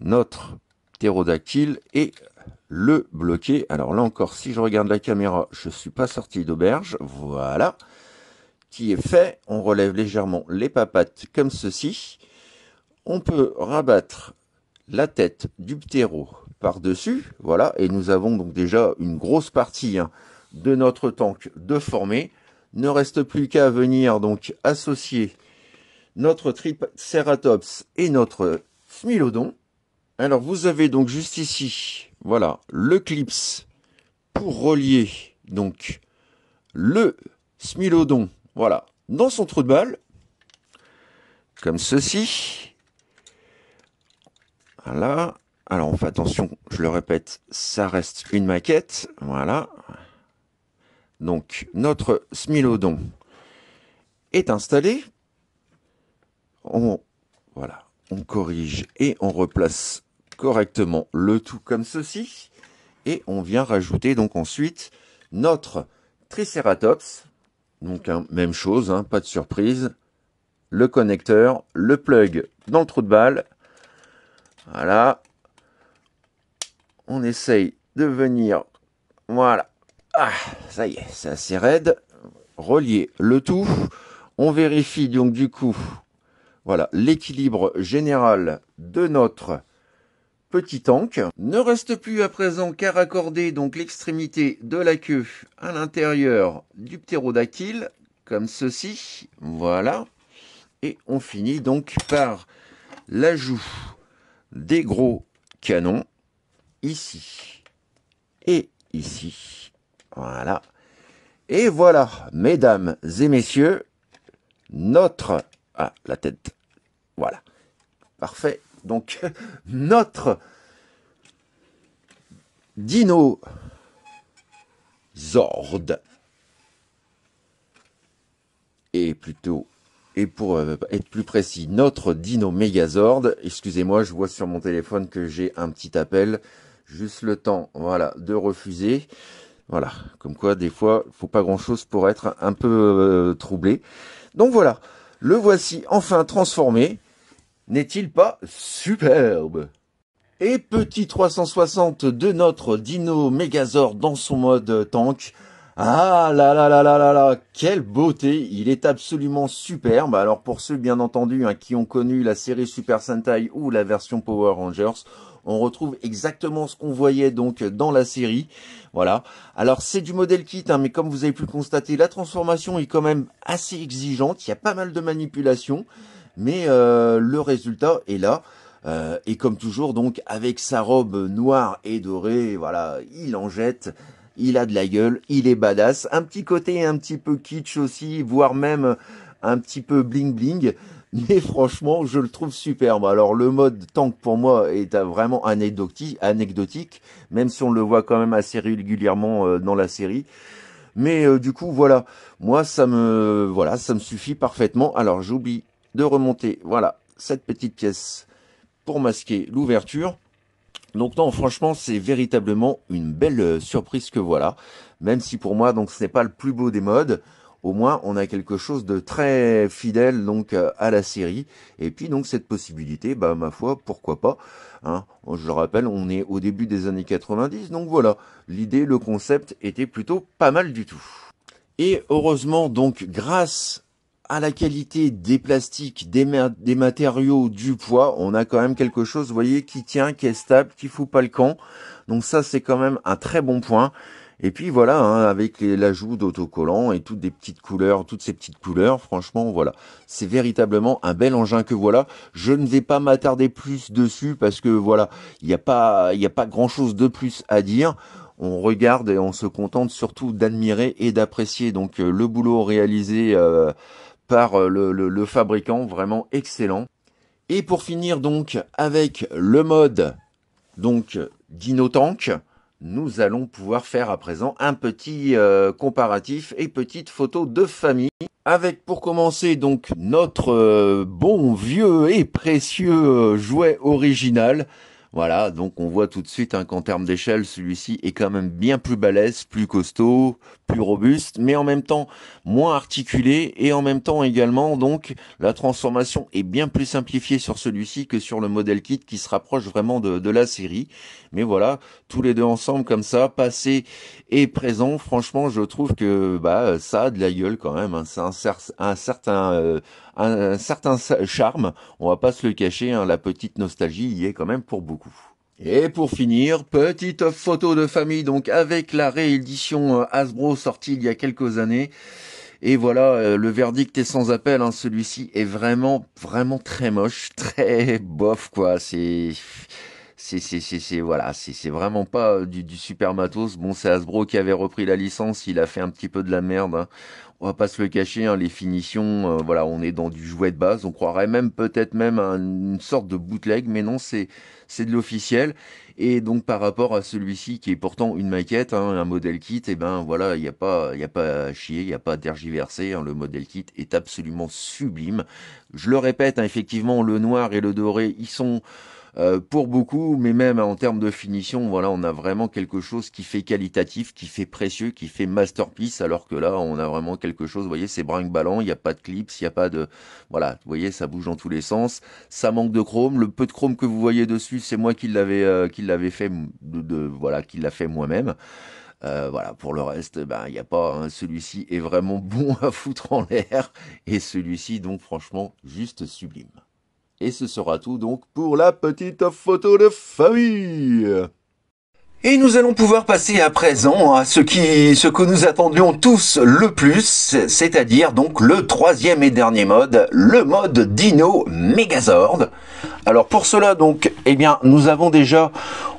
notre ptérodactyle et le bloquer. Alors là encore, si je regarde la caméra, je ne suis pas sorti d'auberge. Voilà, qui est fait. On relève légèrement les papates comme ceci. On peut rabattre la tête du ptéro par-dessus. Voilà, et nous avons donc déjà une grosse partie de notre tank de formé. Ne reste plus qu'à venir donc associer notre Triceratops et notre Smilodon. Alors vous avez donc juste ici, voilà, le clips pour relier donc le Smilodon, voilà, dans son trou de balle, comme ceci. Voilà. Alors on fait attention, je le répète, ça reste une maquette, voilà. Donc notre Smilodon est installé. Voilà, on corrige et on replace correctement le tout comme ceci. Et on vient rajouter donc ensuite notre Triceratops. Donc même chose, pas de surprise. Le connecteur, le plug dans le trou de balle. Voilà. On essaye de venir, voilà. Ah, ça y est, c'est assez raide. Relier le tout. On vérifie donc du coup, voilà, l'équilibre général de notre petit tank. Ne reste plus à présent qu'à raccorder donc l'extrémité de la queue à l'intérieur du ptérodactyle, comme ceci. Voilà. Et on finit donc par l'ajout des gros canons, ici et ici. Voilà. Et voilà, mesdames et messieurs, notre... Ah, la tête. Voilà. Parfait. Donc, notre Dino Zord et pour être plus précis, notre Dino Megazord. Excusez-moi, je vois sur mon téléphone que j'ai un petit appel. Juste le temps, voilà, de refuser. Voilà, comme quoi des fois, il faut pas grand-chose pour être un peu troublé. Donc voilà, le voici enfin transformé. N'est-il pas superbe? Et petit 360 de notre Dino Megazord dans son mode tank. Ah là là là là là là, quelle beauté, il est absolument superbe. Alors pour ceux bien entendu qui ont connu la série Super Sentai ou la version Power Rangers, on retrouve exactement ce qu'on voyait donc dans la série. Voilà. Alors c'est du modèle kit, mais comme vous avez pu le constater, la transformation est quand même assez exigeante. Il y a pas mal de manipulations, mais le résultat est là. Et comme toujours, donc, avec sa robe noire et dorée, voilà, il en jette, il a de la gueule, il est badass. Un petit côté un petit peu kitsch aussi, voire même un petit peu bling bling. Mais franchement, je le trouve superbe. Alors, le mode tank, pour moi, est vraiment anecdotique, même si on le voit quand même assez régulièrement dans la série. Mais du coup, voilà, moi, ça me suffit parfaitement. Alors, j'oublie de remonter, voilà, cette petite pièce pour masquer l'ouverture. Donc non, franchement, c'est véritablement une belle surprise que voilà. Même si pour moi, donc ce n'est pas le plus beau des modes, au moins on a quelque chose de très fidèle donc à la série. Et puis donc cette possibilité, bah ma foi, pourquoi pas. Je le rappelle, on est au début des années 90, donc voilà. L'idée, le concept était plutôt pas mal du tout. Et heureusement, donc, grâce à la qualité des plastiques, des matériaux, du poids, on a quand même quelque chose, vous voyez, qui tient, qui est stable, qui fout pas le camp. Donc ça, c'est quand même un très bon point. Et puis voilà, hein, avec l'ajout d'autocollants et toutes ces petites couleurs, franchement, voilà, c'est véritablement un bel engin que voilà. Je ne vais pas m'attarder plus dessus parce que voilà, il n'y a pas grand chose de plus à dire. On regarde et on se contente surtout d'admirer et d'apprécier donc le boulot réalisé par le fabricant, vraiment excellent. Et pour finir donc avec le mode donc Dino Tank, nous allons pouvoir faire à présent un petit comparatif et petite photo de famille. Avec pour commencer donc notre bon vieux et précieux jouet original. Voilà, donc on voit tout de suite hein, qu'en termes d'échelle, celui-ci est quand même bien plus balèze, plus costaud, plus robuste, mais en même temps moins articulé et en même temps également donc la transformation est bien plus simplifiée sur celui-ci que sur le modèle kit qui se rapproche vraiment de la série. Mais voilà, tous les deux ensemble comme ça, passé et présent, franchement je trouve que bah ça a de la gueule quand même, hein. C'est un certain charme, on va pas se le cacher, hein, la petite nostalgie y est quand même pour beaucoup. Et pour finir, petite photo de famille donc avec la réédition Hasbro sortie il y a quelques années. Et voilà, le verdict est sans appel, hein, celui-ci est vraiment très moche, très bof quoi, voilà, c'est vraiment pas du super matos. Bon, c'est Hasbro qui avait repris la licence, il a fait un petit peu de la merde, hein. On va pas se le cacher, hein, les finitions, voilà, on est dans du jouet de base, on croirait même peut-être même à une sorte de bootleg, mais non, c'est de l'officiel. Et donc par rapport à celui-ci qui est pourtant une maquette, hein, un modèle kit, et ben voilà, il y a pas à chier, il y a pas à tergiverser, hein, le modèle kit est absolument sublime. Je le répète, hein, effectivement, le noir et le doré, ils sont pour beaucoup, mais même en termes de finition, voilà, on a vraiment quelque chose qui fait qualitatif, qui fait précieux, qui fait masterpiece, alors que là, on a vraiment quelque chose, vous voyez, c'est brinque-ballant, il n'y a pas de clips, il n'y a pas de... Voilà, vous voyez, ça bouge dans tous les sens, ça manque de chrome, le peu de chrome que vous voyez dessus, c'est moi qui l'avais fait, voilà, qui l'a fait moi-même. Voilà, pour le reste, ben, il n'y a pas, hein, celui-ci est vraiment bon à foutre en l'air, et celui-ci, donc, franchement, juste sublime. Et ce sera tout donc pour la petite photo de famille. Et nous allons pouvoir passer à présent à ce que nous attendions tous le plus, c'est-à-dire donc le troisième et dernier mode, le mode Dino Megazord. Alors pour cela donc, eh bien nous avons déjà,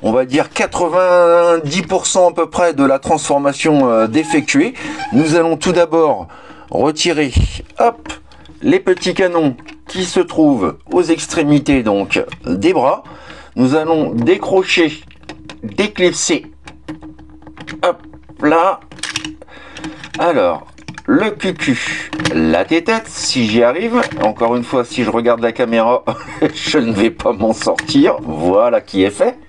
on va dire 90% à peu près de la transformation d'effectuer. Nous allons tout d'abord retirer, hop, les petits canons qui se trouvent aux extrémités donc des bras. Nous allons décrocher, déclipser, hop là. Alors, le cucu, la tête, si j'y arrive. Encore une fois, si je regarde la caméra, je ne vais pas m'en sortir. Voilà qui est fait.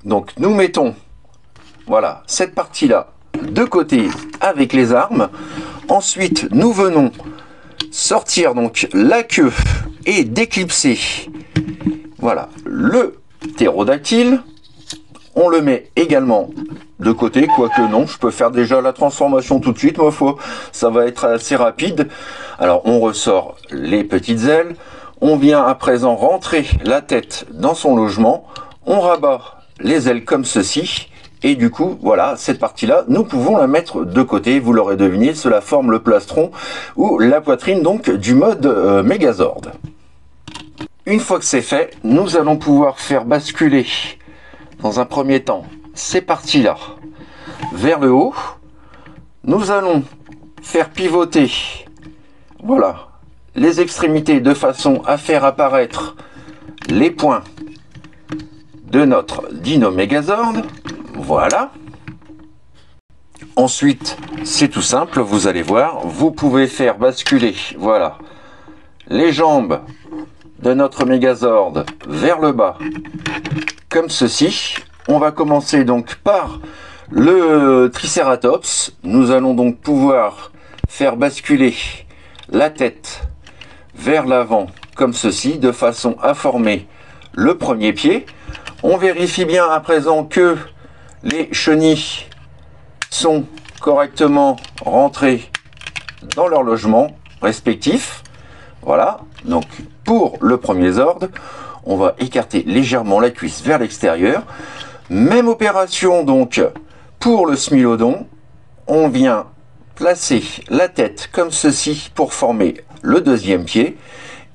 Donc, nous mettons, voilà, cette partie-là de côté avec les armes. Ensuite, nous venons sortir donc la queue et déclipser, voilà, le ptérodactyle. On le met également de côté, quoique non, je peux faire déjà la transformation tout de suite, ma foi, ça va être assez rapide. Alors on ressort les petites ailes, on vient à présent rentrer la tête dans son logement, on rabat les ailes comme ceci. Et du coup, voilà, cette partie-là, nous pouvons la mettre de côté. Vous l'aurez deviné, cela forme le plastron ou la poitrine donc du mode Megazord. Une fois que c'est fait, nous allons pouvoir faire basculer dans un premier temps ces parties-là vers le haut. Nous allons faire pivoter, voilà, les extrémités de façon à faire apparaître les points de notre Dino Megazord. Voilà. Ensuite, c'est tout simple, vous allez voir, vous pouvez faire basculer, voilà, les jambes de notre Megazord vers le bas, comme ceci. On va commencer donc par le Triceratops. Nous allons donc pouvoir faire basculer la tête vers l'avant, comme ceci, de façon à former le premier pied. On vérifie bien à présent que les chenilles sont correctement rentrer dans leur logement respectif. Voilà, donc pour le premier ordre, on va écarter légèrement la cuisse vers l'extérieur. Même opération donc pour le smilodon. On vient placer la tête comme ceci pour former le deuxième pied.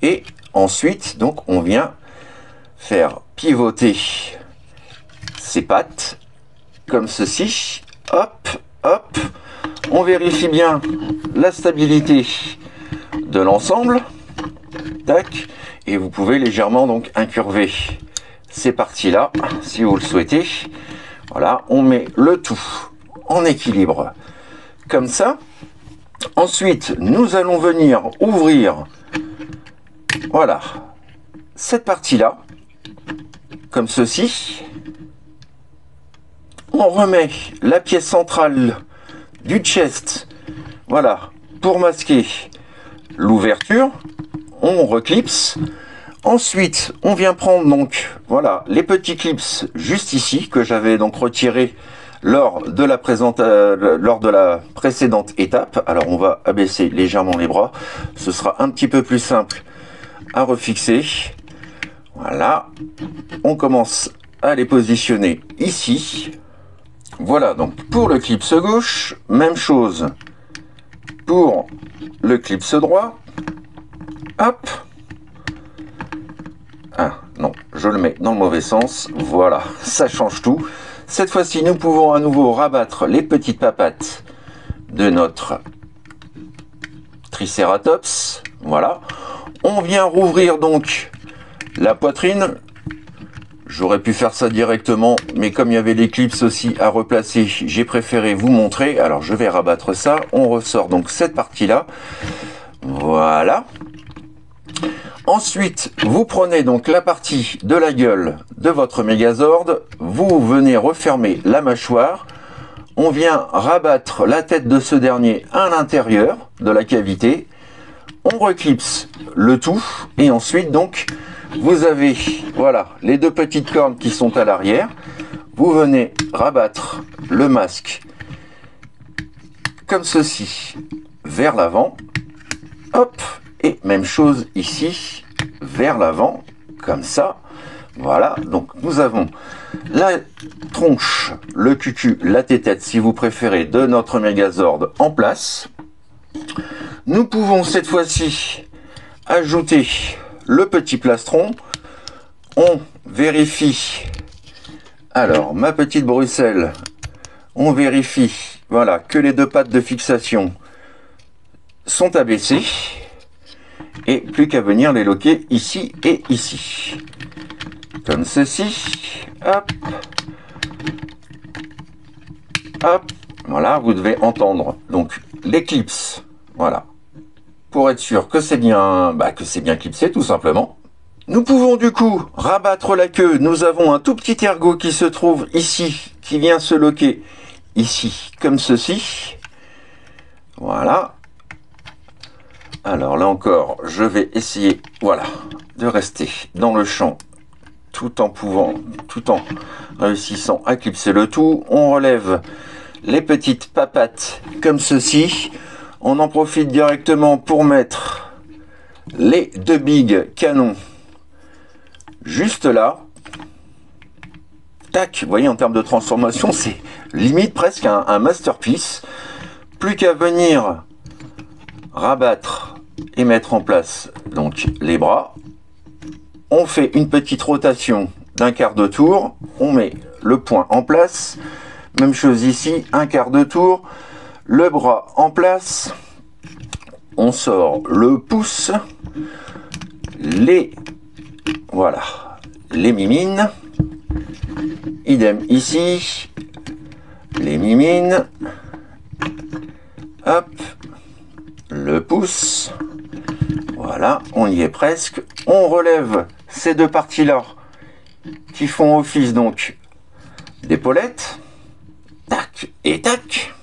Et ensuite, donc, on vient faire pivoter ses pattes comme ceci. Hop, hop. On vérifie bien la stabilité de l'ensemble. Tac. Et vous pouvez légèrement donc incurver ces parties-là, si vous le souhaitez. Voilà, on met le tout en équilibre, comme ça. Ensuite, nous allons venir ouvrir, voilà, cette partie-là, comme ceci. On remet la pièce centrale du chest, voilà, pour masquer l'ouverture. On reclipse. Ensuite, on vient prendre donc, voilà, les petits clips juste ici, que j'avais donc retiré lors de la précédente étape. Alors, on va abaisser légèrement les bras. Ce sera un petit peu plus simple à refixer. Voilà. On commence à les positionner ici. Voilà, donc pour le clip gauche, même chose pour le clip droit. Hop. Ah, non, je le mets dans le mauvais sens. Voilà, ça change tout. Cette fois-ci, nous pouvons à nouveau rabattre les petites papates de notre Triceratops. Voilà. On vient rouvrir donc la poitrine. J'aurais pu faire ça directement, mais comme il y avait les clips aussi à replacer, j'ai préféré vous montrer. Alors, je vais rabattre ça. On ressort donc cette partie-là. Voilà. Ensuite, vous prenez donc la partie de la gueule de votre Mégazord, vous venez refermer la mâchoire, on vient rabattre la tête de ce dernier à l'intérieur de la cavité, on reclipse le tout, et ensuite donc, vous avez, voilà, les deux petites cornes qui sont à l'arrière, vous venez rabattre le masque comme ceci vers l'avant, hop. Et même chose ici, vers l'avant, comme ça. Voilà, donc nous avons la tronche, le cucu, la tête, si vous préférez, de notre Mégazord en place. Nous pouvons cette fois-ci ajouter le petit plastron. On vérifie, alors ma petite Bruxelles, on vérifie, voilà, que les deux pattes de fixation sont abaissées. Et plus qu'à venir les loquer ici et ici. Comme ceci. Hop. Hop. Voilà, vous devez entendre donc les clips. Voilà. Pour être sûr que c'est bien, clipsé tout simplement. Nous pouvons du coup rabattre la queue. Nous avons un tout petit ergot qui se trouve ici, qui vient se loquer ici, comme ceci. Voilà. Alors là encore, je vais essayer, voilà, de rester dans le champ tout en réussissant à clipser le tout. On relève les petites papates comme ceci. On en profite directement pour mettre les deux big canons juste là. Tac, vous voyez, en termes de transformation, c'est limite presque un masterpiece. Plus qu'à venir rabattre et mettre en place donc les bras. On fait une petite rotation d'un quart de tour, on met le poing en place, même chose ici, un quart de tour, le bras en place, on sort le pouce, voilà, les mimines, idem ici, les mimines, hop, le pouce, voilà, on y est presque. On relève ces deux parties-là qui font office donc d'épaulettes. Tac et tac.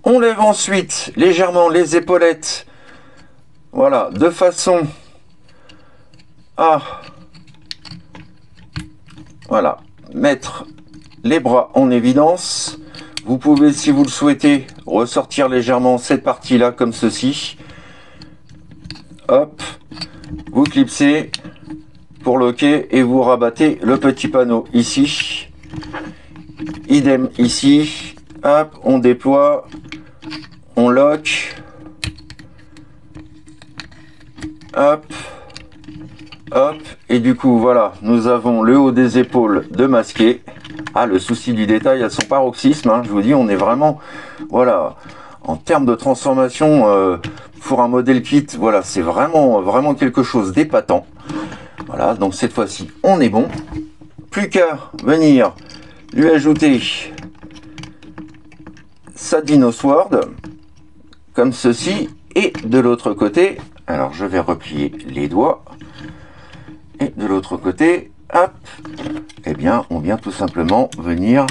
On lève ensuite légèrement les épaulettes, voilà, de façon à, voilà, mettre les bras en évidence. vous pouvez, si vous le souhaitez, ressortir légèrement cette partie-là comme ceci. Hop, vous clipsez pour loquer et vous rabattez le petit panneau ici. Idem ici. Hop, on déploie, on lock. Hop, hop, et du coup voilà, nous avons le haut des épaules de masqué. Ah, le souci du détail à son paroxysme, hein, je vous dis, on est vraiment, voilà, en termes de transformation pour un modèle kit, voilà, c'est vraiment quelque chose d'épatant. Voilà, donc cette fois-ci, on est bon. Plus qu'à venir lui ajouter sa Dinosword, comme ceci, et de l'autre côté, alors je vais replier les doigts, et de l'autre côté, hop, eh bien, on vient tout simplement venir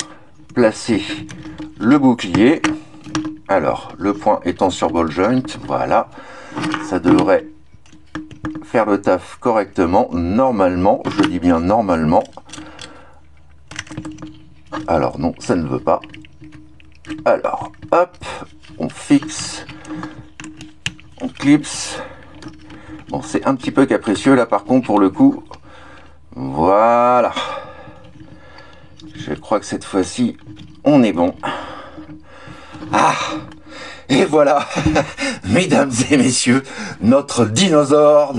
placer le bouclier. Alors, le point étant sur ball joint, voilà, ça devrait faire le taf correctement, normalement, je dis bien normalement. Alors non, ça ne veut pas. Alors, hop, on fixe, on clipse. Bon, c'est un petit peu capricieux là par contre pour le coup. Voilà. Je crois que cette fois-ci, on est bon. Ah, et voilà, mesdames et messieurs, notre dinosaure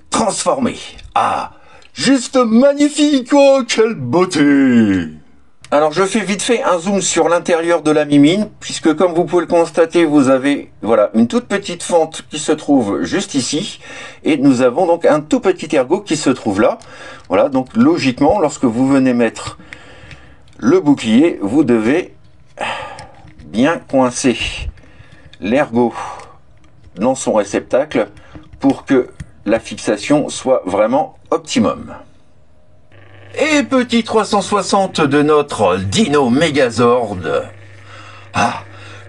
transformé. Ah, juste magnifique, oh, quelle beauté! Alors je fais vite fait un zoom sur l'intérieur de la mimine, puisque comme vous pouvez le constater, vous avez voilà une toute petite fente qui se trouve juste ici, et nous avons donc un tout petit ergot qui se trouve là. Voilà, donc logiquement, lorsque vous venez mettre le bouclier, vous devez bien coincer l'ergot dans son réceptacle pour que la fixation soit vraiment optimum. Et petit 360 de notre Dino Megazord. Ah,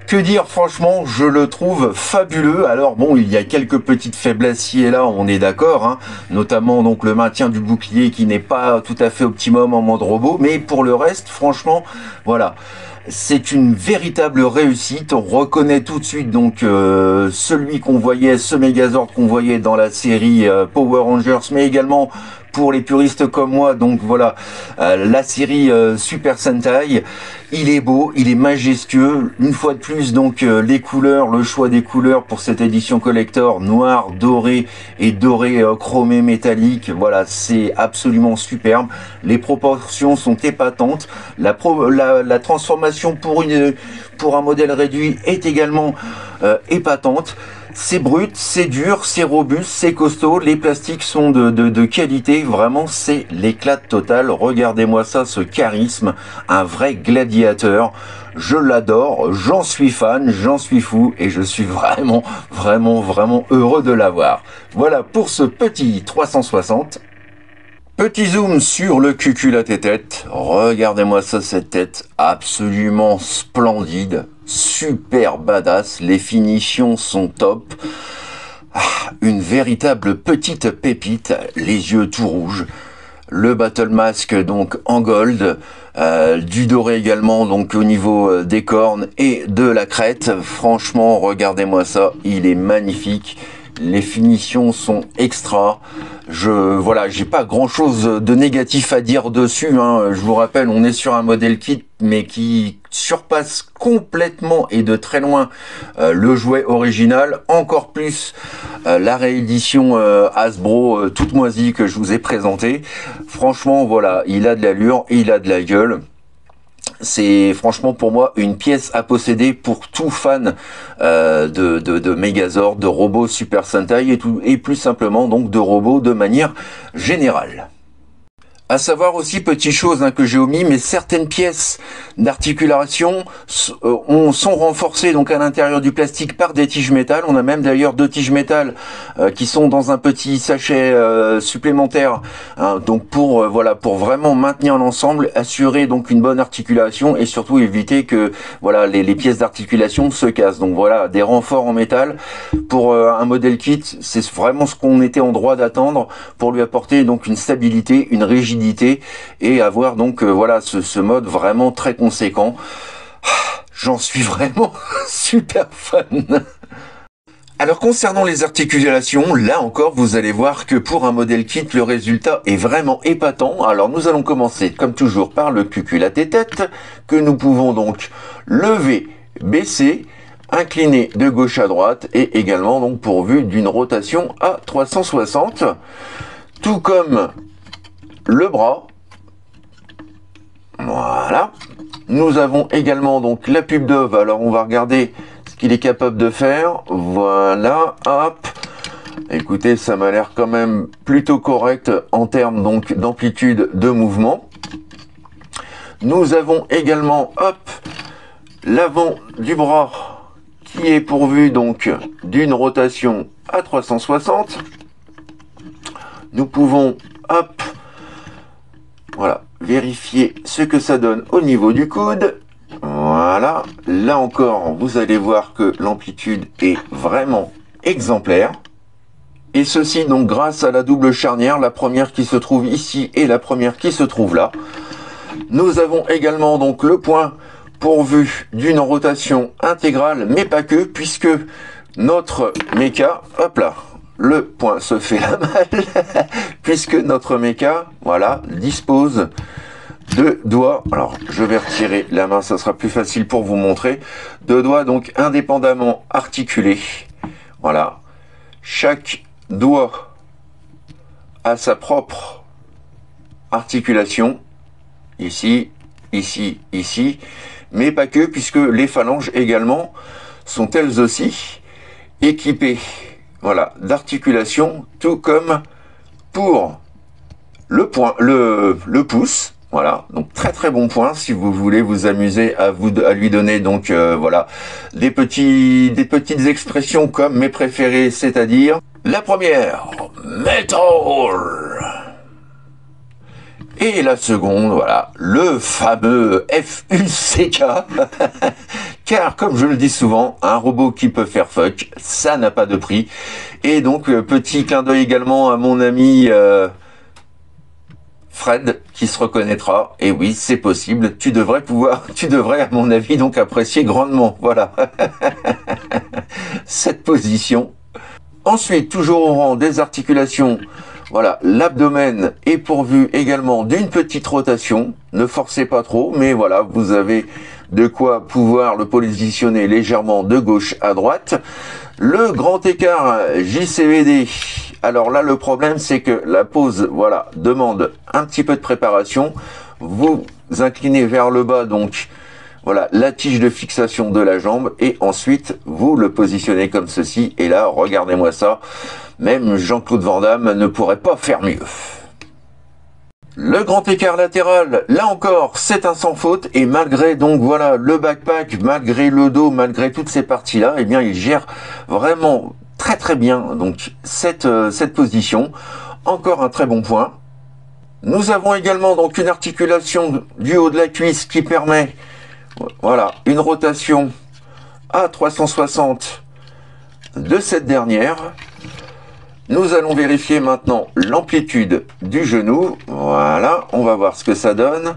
que dire, franchement, je le trouve fabuleux. Alors bon, il y a quelques petites faiblesses ci et là, on est d'accord, hein, notamment donc le maintien du bouclier qui n'est pas tout à fait optimum en mode robot, mais pour le reste, franchement, voilà. C'est une véritable réussite. On reconnaît tout de suite donc celui qu'on voyait, ce Megazord qu'on voyait dans la série Power Rangers, mais également pour les puristes comme moi, donc voilà, la série Super Sentai. Il est beau, il est majestueux. Une fois de plus, donc les couleurs, le choix des couleurs pour cette édition collector, noir, doré et doré chromé métallique, voilà, c'est absolument superbe. Les proportions sont épatantes. La transformation pour un modèle réduit est également épatante. C'est brut, c'est dur, c'est robuste, c'est costaud, les plastiques sont de qualité, vraiment c'est l'éclat total. Regardez-moi ça, ce charisme, un vrai gladiateur. Je l'adore, j'en suis fan, j'en suis fou et je suis vraiment heureux de l'avoir. Voilà pour ce petit 360. Petit zoom sur le cuculaté-tête. Regardez-moi ça, cette tête absolument splendide, super badass. Les finitions sont top. Ah, une véritable petite pépite, les yeux tout rouges. Le battle mask donc en gold, du doré également donc au niveau des cornes et de la crête. Franchement, regardez-moi ça, il est magnifique. Les finitions sont extra. Voilà, j'ai pas grand chose de négatif à dire dessus, hein. Je vous rappelle, on est sur un modèle kit, mais qui surpasse complètement et de très loin le jouet original, encore plus la réédition Hasbro toute moisie que je vous ai présentée. Franchement, voilà, il a de l'allure, il a de la gueule. C'est franchement pour moi une pièce à posséder pour tout fan de Megazord, de robots Super Sentai et plus simplement donc de robots de manière générale. À savoir aussi, petite chose que j'ai omis, mais certaines pièces d'articulation sont renforcées donc à l'intérieur du plastique par des tiges métal. On a même d'ailleurs 2 tiges métal qui sont dans un petit sachet supplémentaire, hein, donc pour voilà, pour vraiment maintenir l'ensemble, assurer donc une bonne articulation et surtout éviter que voilà les pièces d'articulation se cassent. Donc voilà, des renforts en métal pour un modèle kit, c'est vraiment ce qu'on était en droit d'attendre pour lui apporter donc une stabilité, une rigidité et avoir donc voilà ce mode vraiment très conséquent. J'en suis vraiment super fan. Alors concernant les articulations, là encore vous allez voir que pour un modèle kit, le résultat est vraiment épatant. Alors nous allons commencer comme toujours par le cuculat-tête que nous pouvons donc lever, baisser, incliner de gauche à droite et également donc pourvu d'une rotation à 360. Tout comme le bras. Voilà. Nous avons également donc la pub d'œuf. Alors on va regarder ce qu'il est capable de faire. Voilà, hop. Écoutez, ça m'a l'air quand même plutôt correct en termes donc d'amplitude de mouvement. Nous avons également, hop, l'avant du bras qui est pourvu donc d'une rotation à 360. Nous pouvons, hop, voilà, vérifier ce que ça donne au niveau du coude. Voilà, là encore, vous allez voir que l'amplitude est vraiment exemplaire. Et ceci donc grâce à la double charnière, la première qui se trouve ici et la première qui se trouve là. Nous avons également donc le point pourvu d'une rotation intégrale, mais pas que, puisque notre méca, hop là, le point se fait la malle, puisque notre méca, voilà, dispose de doigts. Alors, je vais retirer la main, ça sera plus facile pour vous montrer. Deux doigts donc indépendamment articulés. Voilà. Chaque doigt a sa propre articulation. Ici, ici, ici. Mais pas que, puisque les phalanges également sont elles aussi équipées, voilà, d'articulation, tout comme pour le point, le pouce. Voilà, donc très très bon point si vous voulez vous amuser à lui donner donc voilà des petites expressions comme mes préférées, c'est-à-dire la première metal et la seconde, voilà, le fameux FUCK. Car, comme je le dis souvent, un robot qui peut faire fuck, ça n'a pas de prix. Et donc, petit clin d'œil également à mon ami Fred, qui se reconnaîtra. Et oui, c'est possible. Tu devrais, à mon avis, donc apprécier grandement. Voilà. Cette position. Ensuite, toujours au rang des articulations, voilà, l'abdomen est pourvu également d'une petite rotation. Ne forcez pas trop, mais voilà, vous avez de quoi pouvoir le positionner légèrement de gauche à droite. Le grand écart JCVD. Alors là, le problème, c'est que la pose, voilà, demande un petit peu de préparation. Vous inclinez vers le bas, donc voilà, la tige de fixation de la jambe, et ensuite vous le positionnez comme ceci. Et là, regardez-moi ça. Même Jean-Claude Van Damme ne pourrait pas faire mieux. Le grand écart latéral, là encore, c'est un sans faute. Et malgré donc voilà le backpack, malgré le dos, malgré toutes ces parties-là, eh bien il gère vraiment très très bien donc cette position. Encore un très bon point. Nous avons également donc une articulation du haut de la cuisse qui permet, voilà, une rotation à 360 de cette dernière. Nous allons vérifier maintenant l'amplitude du genou. Voilà, on va voir ce que ça donne.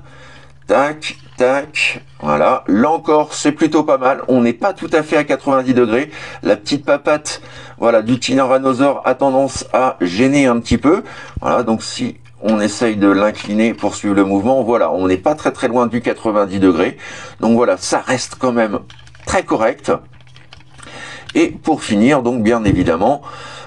Tac, tac, voilà. Là encore, c'est plutôt pas mal. On n'est pas tout à fait à 90 degrés. La petite papate, voilà, du tyrannosaure a tendance à gêner un petit peu. Voilà, donc si on essaye de l'incliner pour suivre le mouvement, voilà, on n'est pas très très loin du 90 degrés. Donc voilà, ça reste quand même très correct. Et pour finir, donc bien évidemment,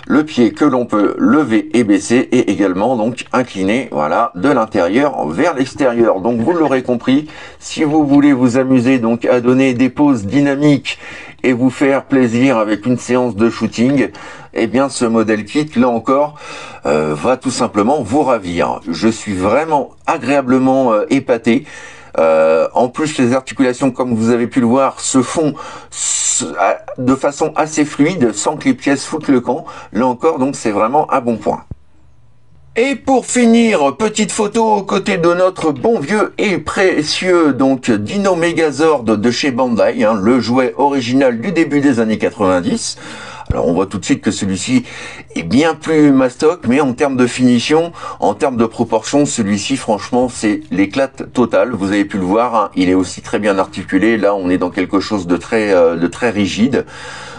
le pied que l'on peut lever et baisser et également donc incliner, voilà, de l'intérieur vers l'extérieur. Donc vous l'aurez compris, si vous voulez vous amuser donc à donner des poses dynamiques et vous faire plaisir avec une séance de shooting, eh bien ce modèle kit, là encore, va tout simplement vous ravir. Je suis vraiment agréablement épaté. En plus, les articulations, comme vous avez pu le voir, se font de façon assez fluide, sans que les pièces foutent le camp. Là encore, donc c'est vraiment un bon point. Et pour finir, petite photo aux côtés de notre bon vieux et précieux donc Dino Megazord de chez Bandai, hein, le jouet original du début des années 90. Alors on voit tout de suite que celui-ci est bien plus mastoc, mais en termes de finition, en termes de proportion, celui-ci franchement c'est l'éclate totale. Vous avez pu le voir, hein, il est aussi très bien articulé. Là on est dans quelque chose de très rigide.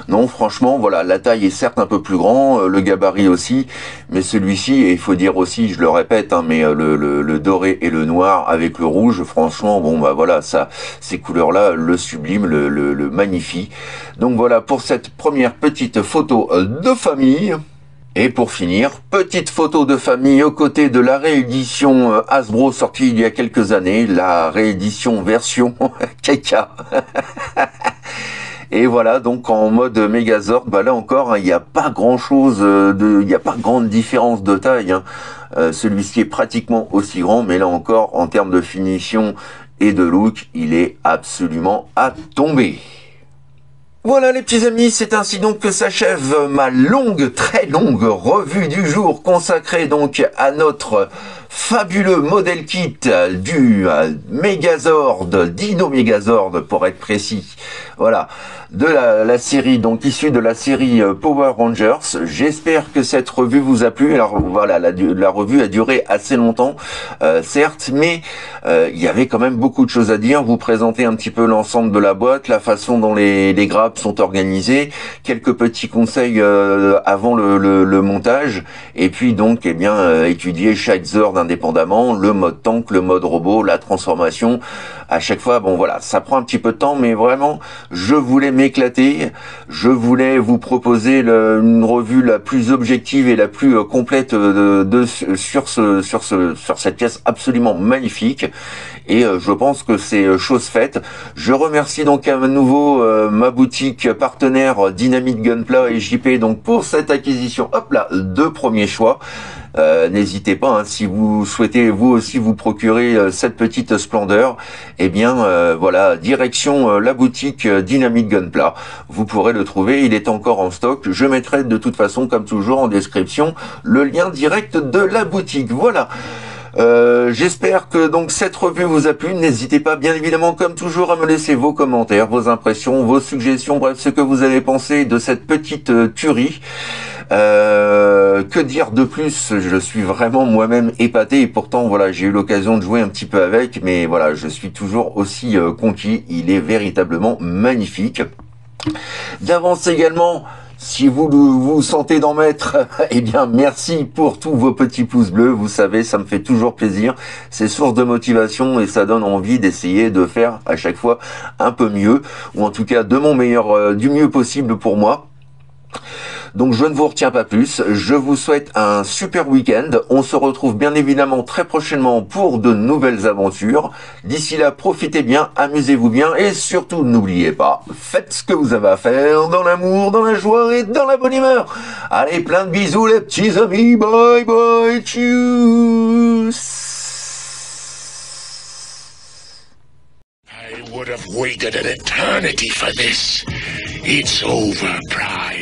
Non, franchement, voilà, la taille est certes un peu plus grand, le gabarit aussi, mais celui-ci, et il faut dire aussi, je le répète, hein, mais le doré et le noir avec le rouge, franchement, bon bah voilà, ça, ces couleurs-là, le sublime, le magnifie. Donc voilà pour cette première petite photo de famille. Et pour finir, petite photo de famille aux côtés de la réédition Hasbro sortie il y a quelques années, la réédition version Keka. Et voilà, donc en mode Megazord, bah là encore, hein, il n'y a pas grand-chose il n'y a pas grande différence de taille. Hein. Celui-ci est pratiquement aussi grand, mais là encore, en termes de finition et de look, il est absolument à tomber. Voilà les petits amis, c'est ainsi donc que s'achève ma très longue revue du jour consacrée donc à notre fabuleux modèle kit du Megazord, Dino Megazord pour être précis. Voilà, de la série, donc issue de la série Power Rangers. J'espère que cette revue vous a plu. Alors voilà, la revue a duré assez longtemps, certes, mais il y avait quand même beaucoup de choses à dire. Vous présenter un petit peu l'ensemble de la boîte, la façon dont les grappes sont organisées, quelques petits conseils avant le montage, et puis donc eh bien étudier chaque Zord indépendamment, le mode tank, le mode robot, la transformation. À chaque fois, bon voilà, ça prend un petit peu de temps, mais vraiment, je voulais m'éclater. Je voulais vous proposer une revue la plus objective et la plus complète sur cette pièce absolument magnifique. Et je pense que c'est chose faite. Je remercie donc à nouveau ma boutique partenaire Dynamite Gunpla et JP donc pour cette acquisition. Hop là, de premier choix. N'hésitez pas, hein, si vous souhaitez vous aussi vous procurer cette petite splendeur, eh bien voilà, direction la boutique Dynamite Gunpla. Vous pourrez le trouver, il est encore en stock. Je mettrai de toute façon, comme toujours, en description le lien direct de la boutique. Voilà. J'espère que donc cette revue vous a plu. N'hésitez pas bien évidemment comme toujours à me laisser vos commentaires, vos impressions, vos suggestions, bref ce que vous avez pensé de cette petite tuerie. Que dire de plus? Je suis vraiment moi-même épaté et pourtant voilà, j'ai eu l'occasion de jouer un petit peu avec, mais voilà, je suis toujours aussi conquis. Il est véritablement magnifique. D'avance également, si vous vous sentez d'en mettre, eh bien merci pour tous vos petits pouces bleus. Vous savez, ça me fait toujours plaisir. C'est source de motivation et ça donne envie d'essayer de faire à chaque fois un peu mieux, ou en tout cas de mon meilleur, du mieux possible pour moi. Donc je ne vous retiens pas plus, je vous souhaite un super week-end, on se retrouve bien évidemment très prochainement pour de nouvelles aventures. D'ici là, profitez bien, amusez-vous bien et surtout n'oubliez pas, faites ce que vous avez à faire dans l'amour, dans la joie et dans la bonne humeur. Allez, plein de bisous les petits amis, bye bye, tchuss. I would have waited an eternity for this. It's over, Pride.